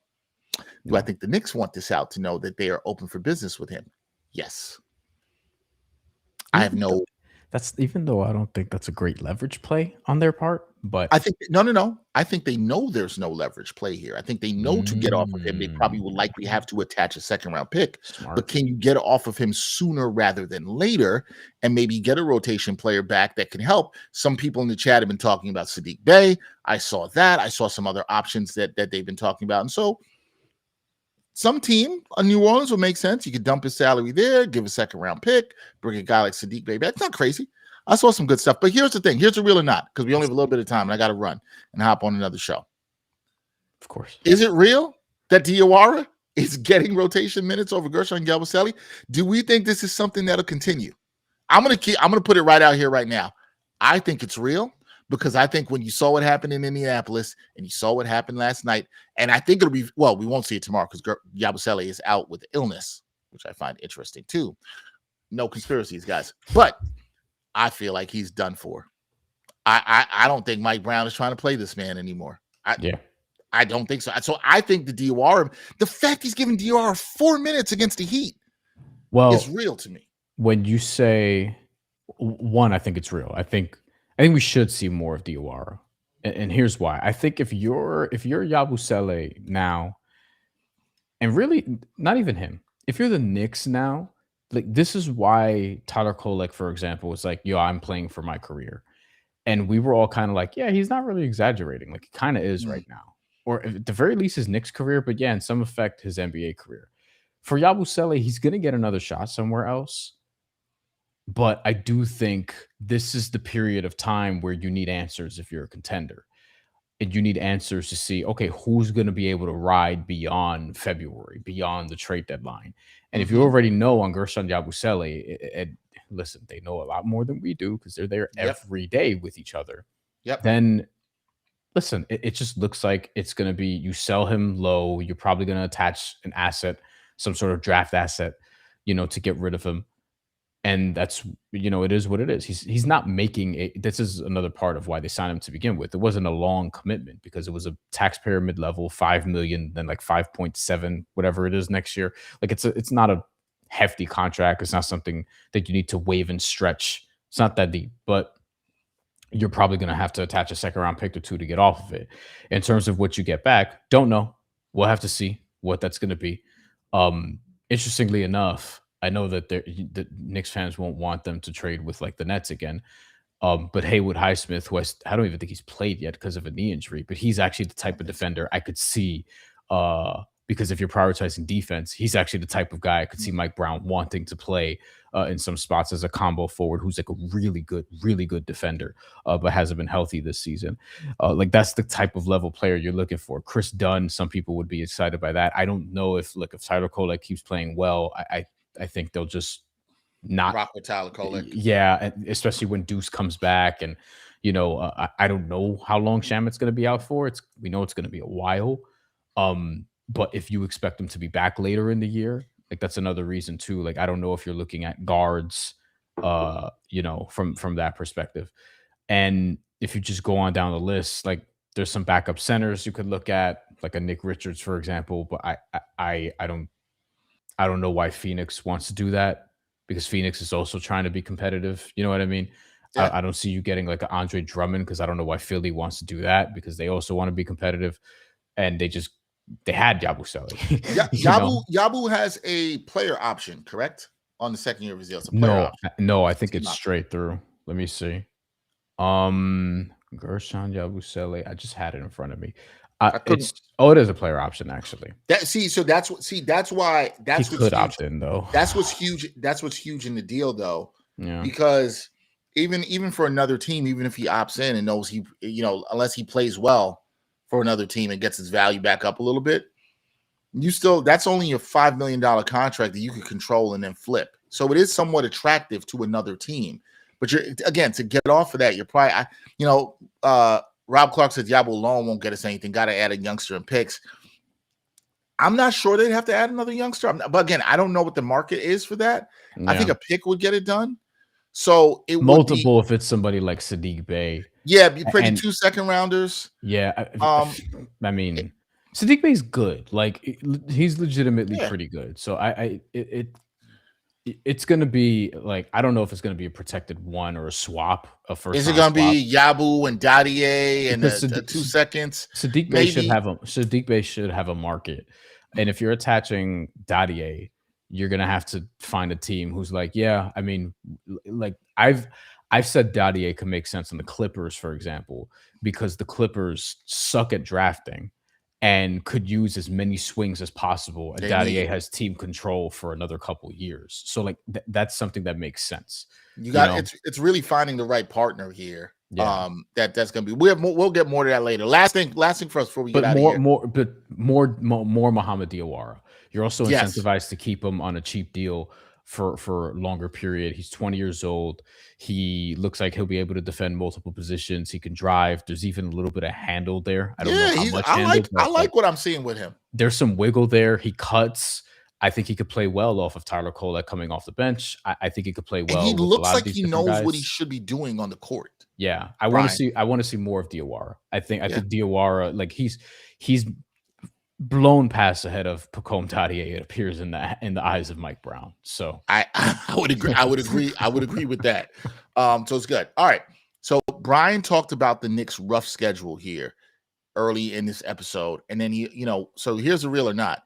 Do I think the Knicks want this out to know that they are open for business with him? Yes. I have no. That's even though I don't think that's a great leverage play on their part, but I think no. I think they know there's no leverage play here. I think they know to get off of him, they probably will likely have to attach a second round pick. Smart. But can you get off of him sooner rather than later and maybe get a rotation player back that can help? Some people in the chat have been talking about Sadiq Bey. I saw that. I saw some other options that they've been talking about. And so some team, New Orleans would make sense. You could dump his salary there, give a second round pick, bring a guy like Sadiq Bey back. It's not crazy. I saw some good stuff. But here's the thing. Here's the real or not, because we only have a little bit of time and I got to run and hop on another show. Of course. Is it real that Diawara is getting rotation minutes over Gershon and Yabusele? Do we think this is something that'll continue? I'm gonna put it right out here right now. I think it's real because I think when you saw what happened in Indianapolis and you saw what happened last night, and I think it'll be, well, we won't see it tomorrow because Yabusele is out with illness, which I find interesting too. No conspiracies, guys. But I feel like he's done for. I don't think Mike Brown is trying to play this man anymore. I don't think so. So I think the fact he's giving Diawara 4 minutes against the Heat, is real to me. When you say one, I think it's real. I think we should see more of Diawara, and here's why. I think if you're Yabusele now, and really not even him, if you're the Knicks now, like this is why Tyler Kolek, for example, was like, "Yo, I'm playing for my career," and we were all kind of like, "Yeah, he's not really exaggerating. Like he kind of is right now, or at the very least his Knicks career, but yeah, in some effect his NBA career." For Yabusele, he's gonna get another shot somewhere else. But I do think this is the period of time where you need answers if you're a contender. And you need answers to see, okay, who's going to be able to ride beyond February, beyond the trade deadline. And if you already know on Gershon Yabusele, listen, they know a lot more than we do because they're there every day with each other. Then, listen, it just looks like it's going to be you sell him low. You're probably going to attach an asset, some sort of draft asset, to get rid of him. And that's, it is what it is. He's not making this is another part of why they signed him to begin with. It wasn't a long commitment because it was a taxpayer mid-level, $5 million, then like 5.7, whatever it is next year. Like it's not a hefty contract. It's not something that you need to waive and stretch. It's not that deep, but you're probably going to have to attach a second round pick or two to get off of it. In terms of what you get back, don't know. We'll have to see what that's going to be. Interestingly enough, I know that the Knicks fans won't want them to trade with like the Nets again. But Haywood Highsmith, who I don't even think he's played yet because of a knee injury, but he's actually the type of defender I could see. Because if you're prioritizing defense, he's actually the type of guy I could see Mike Brown wanting to play in some spots as a combo forward who's like a really good defender, but hasn't been healthy this season. Like that's the type of level player you're looking for. Chris Dunn, some people would be excited by that. I don't know if Tyler Kolek keeps playing well. I think they'll just not rock with Tyler Kolek. Yeah, and especially when Deuce comes back, and I don't know how long Shamit's going to be out for. We know it's going to be a while. But if you expect him to be back later in the year, like that's another reason too. Like I don't know if you're looking at guards, from that perspective. And if you just go on down the list, like there's some backup centers you could look at, like a Nick Richards, for example. But I don't know why Phoenix wants to do that, because Phoenix is also trying to be competitive. You know what I mean? Yeah. I don't see you getting like an Andre Drummond, because I don't know why Philly wants to do that, because they also want to be competitive. And they had Yabusele. Yabu has a player option, correct? On the second year of his deal. No, I think it's straight through. Let me see. Gershon Yabusele. I just had it in front of me. It is a player option actually. That's why he could opt in though. That's what's huge. That's what's huge in the deal though. Yeah. Because even for another team, even if he opts in and knows unless he plays well for another team and gets his value back up a little bit, that's only a $5 million contract that you can control and then flip. So it is somewhat attractive to another team. But to get off of that, you're probably Rob Clark said Yabo alone won't get us anything. Got to add a youngster and picks. I'm not sure they'd have to add another youngster. But again, I don't know what the market is for that. Yeah. I think a pick would get it done. So it multiple if it's somebody like Sadiq Bey. Yeah, you play 2 second rounders. Yeah. I mean, Sadiq Bey's good. Like he's legitimately pretty good. So it's going to be like, I don't know if it's going to be a protected one or a swap. Is it going to be Yabu and Dadier and the 2 seconds? Sadiq Bey should have a market. And if you're attaching Dadier, you're going to have to find a team who's like, yeah, I mean, like I've said Dadier can make sense on the Clippers, for example, because the Clippers suck at drafting. and could use as many swings as possible. And They need Daddier it. has team control for another couple of years. So like that's something that makes sense. You You got know? it's really finding the right partner here. Yeah. That's gonna be we'll get more to that later. Last thing for us before we get But out of here. more Muhammad Diawara. You're also Yes. incentivized to keep him on a cheap deal for a longer period. He's 20 years old. He looks like he'll be able to defend multiple positions. He can drive. There's even a little bit of handle there. I don't know Yeah, how much I handle, but like what I'm seeing with him. there's some wiggle there. He cuts. I think he could play well off of Tyler Kolek coming off the bench. I think he could play And well he with a looks lot of like these he different knows what he guys. should be doing on the court. Yeah, I want Bryan. to see more of Diawara. I think Yeah. Diawara, like he's blown past ahead of Pacome Tadier, it appears in the eyes of Mike Brown. So I would agree. I would agree with that. So it's good. All right. So Bryan talked about the Knicks' rough schedule here early in this episode, and then so here's the real or not.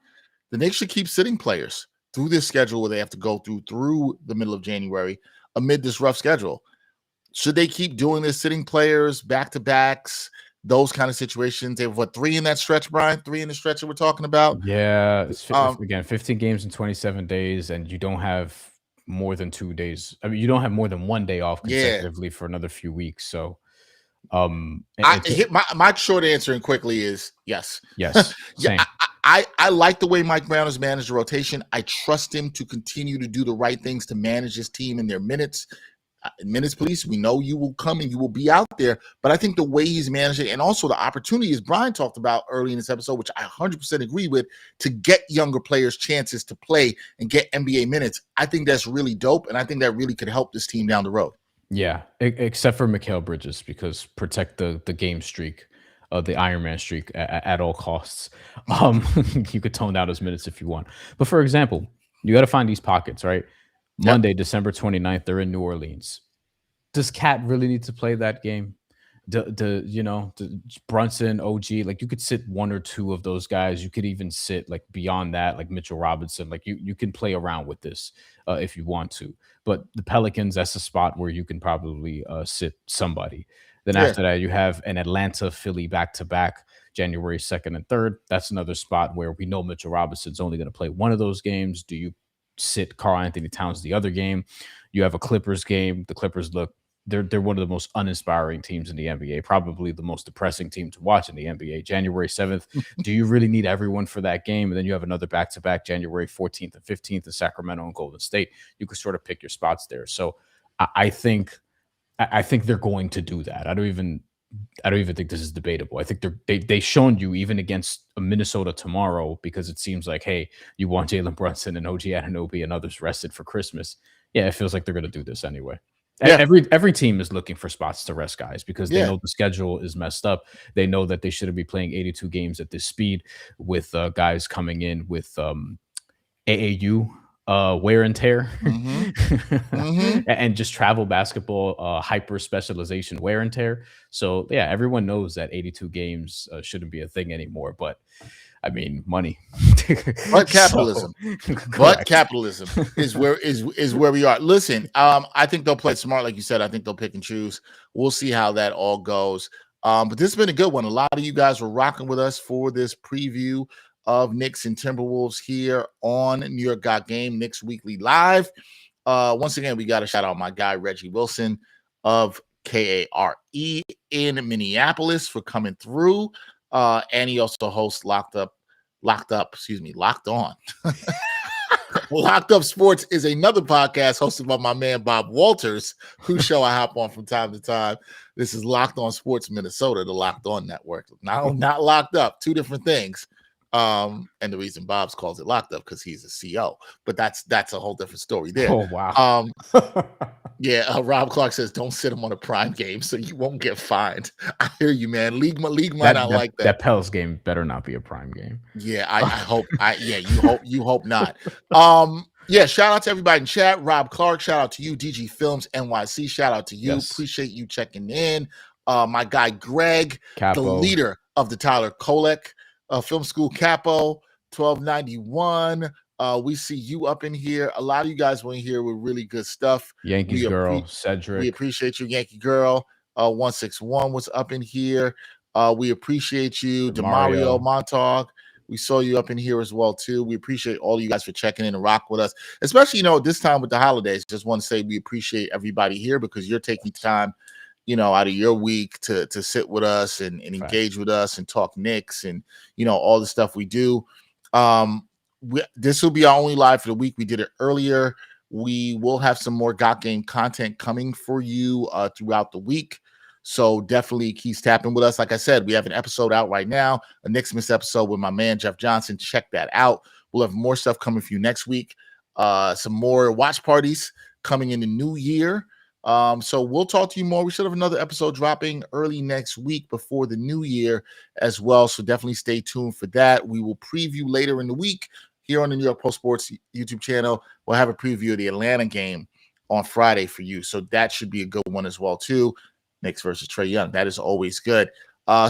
The Knicks should keep sitting players through this schedule where they have to go through the middle of January amid this rough schedule. Should they keep doing this, sitting players, back-to-backs, those kind of situations? They have, 3 in that stretch, Bryan? 3 in the stretch that we're talking about? yeah, it's again 15 games in 27 days, and you don't have more than 2 days. I mean, you don't have more than 1 day off consecutively for another few weeks. So, my short answer and quickly is yes. Yes, yeah, I like the way Mike Brown has managed the rotation. I trust him to continue to do the right things to manage his team in their minutes. Minutes, please. We know you will come and you will be out there, but I think the way he's managed it, and also the opportunities Bryan talked about early in this episode, which I 100% agree with, to get younger players chances to play and get NBA minutes. I think that's really dope, and I think that really could help this team down the road. Yeah, except for Mikal Bridges, because protect the game streak, the Iron Man streak at all costs. You could tone down his minutes if you want. But for example, you got to find these pockets, right? Monday, December 29th, they're in New Orleans. Does Cat really need to play that game? The Brunson, OG, like you could sit 1 or 2 of those guys. You could even sit like beyond that, like Mitchell Robinson. Like you can play around with this if you want to. But the Pelicans, that's a spot where you can probably sit somebody. Then after that, you have an Atlanta, Philly back-to-back, January 2nd and 3rd. That's another spot where we know Mitchell Robinson's only going to play one of those games. Do you sit Karl-Anthony Towns the other game? You have a Clippers game. The Clippers look, they're one of the most uninspiring teams in the NBA, probably the most depressing team to watch in the NBA. January 7th, do you really need everyone for that game? And then you have another back-to-back January 14th and 15th in Sacramento and Golden State. You could sort of pick your spots there. So I think they're going to do that. I don't even think this is debatable. I think they've shown you even against a Minnesota tomorrow, because it seems like, hey, you want Jalen Brunson and OG Anunoby and others rested for Christmas. Yeah, it feels like they're going to do this anyway. Yeah. Every team is looking for spots to rest guys, because they know the schedule is messed up. They know that they shouldn't be playing 82 games at this speed with guys coming in with AAU wear and tear and just travel basketball hyper specialization wear and tear. So yeah, everyone knows that 82 games shouldn't be a thing anymore, but I mean, money. But capitalism. But capitalism is where we are. Listen, I think they'll play smart, like you said. I think they'll pick and choose. We'll see how that all goes. But this has been a good one. A lot of you guys were rocking with us for this preview of Knicks and Timberwolves here on New York Got Game, Knicks Weekly Live. Once again, we got to shout out my guy Reggie Wilson of KARE in Minneapolis for coming through. And he also hosts Locked On. Locked Up Sports is another podcast hosted by my man Bob Walters, whose show I hop on from time to time. This is Locked On Sports Minnesota, the Locked On Network. Not Locked Up, 2 different things. And the reason Bob's calls it Locked Up because he's a CO, but that's a whole different story there. Oh wow. Rob Clark says don't sit him on a prime game so you won't get fined. I hear you, man. League might not like that. That Pels game better not be a prime game. Yeah, I hope. You hope not. Shout out to everybody in chat. Rob Clark, shout out to you. DG Films NYC, shout out to you. Yes. Appreciate you checking in. My guy Greg, Capo, the leader of the Tyler Kolek Film School Capo, 1291. We see you up in here. A lot of you guys were in here with really good stuff. Yankees girl, Cedric. We appreciate you, Yankee girl. 161 was up in here. We appreciate you, Mario. Demario Montauk. We saw you up in here as well too. We appreciate all of you guys for checking in and rock with us, especially this time with the holidays. Just want to say we appreciate everybody here because you're taking time, out of your week to sit with us and engage with us and talk Knicks and all the stuff we do. This will be our only live for the week. We did it earlier. We will have some more Got Game content coming for you throughout the week. So definitely keep tapping with us. Like I said, we have an episode out right now, a Knicks Miss episode with my man, Jeff Johnson. Check that out. We'll have more stuff coming for you next week. Some more watch parties coming in the new year. So we'll talk to you more. We should have another episode dropping early next week before the new year as well. So definitely stay tuned for that. We will preview later in the week here on the New York Post Sports YouTube channel. We'll have a preview of the Atlanta game on Friday for you. So that should be a good one as well too. Knicks versus Trae Young. That is always good.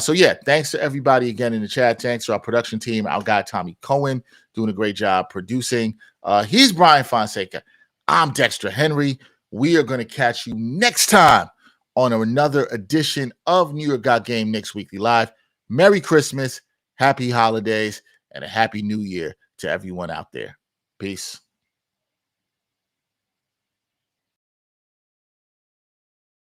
So yeah, thanks to everybody again in the chat. Thanks to our production team, our guy Tommy Cohen doing a great job producing. He's Bryan Fonseca. I'm Dexter Henry. We are going to catch you next time on another edition of New York Got Game Knicks Weekly Live. Merry Christmas, happy holidays, and a happy new year to everyone out there. Peace.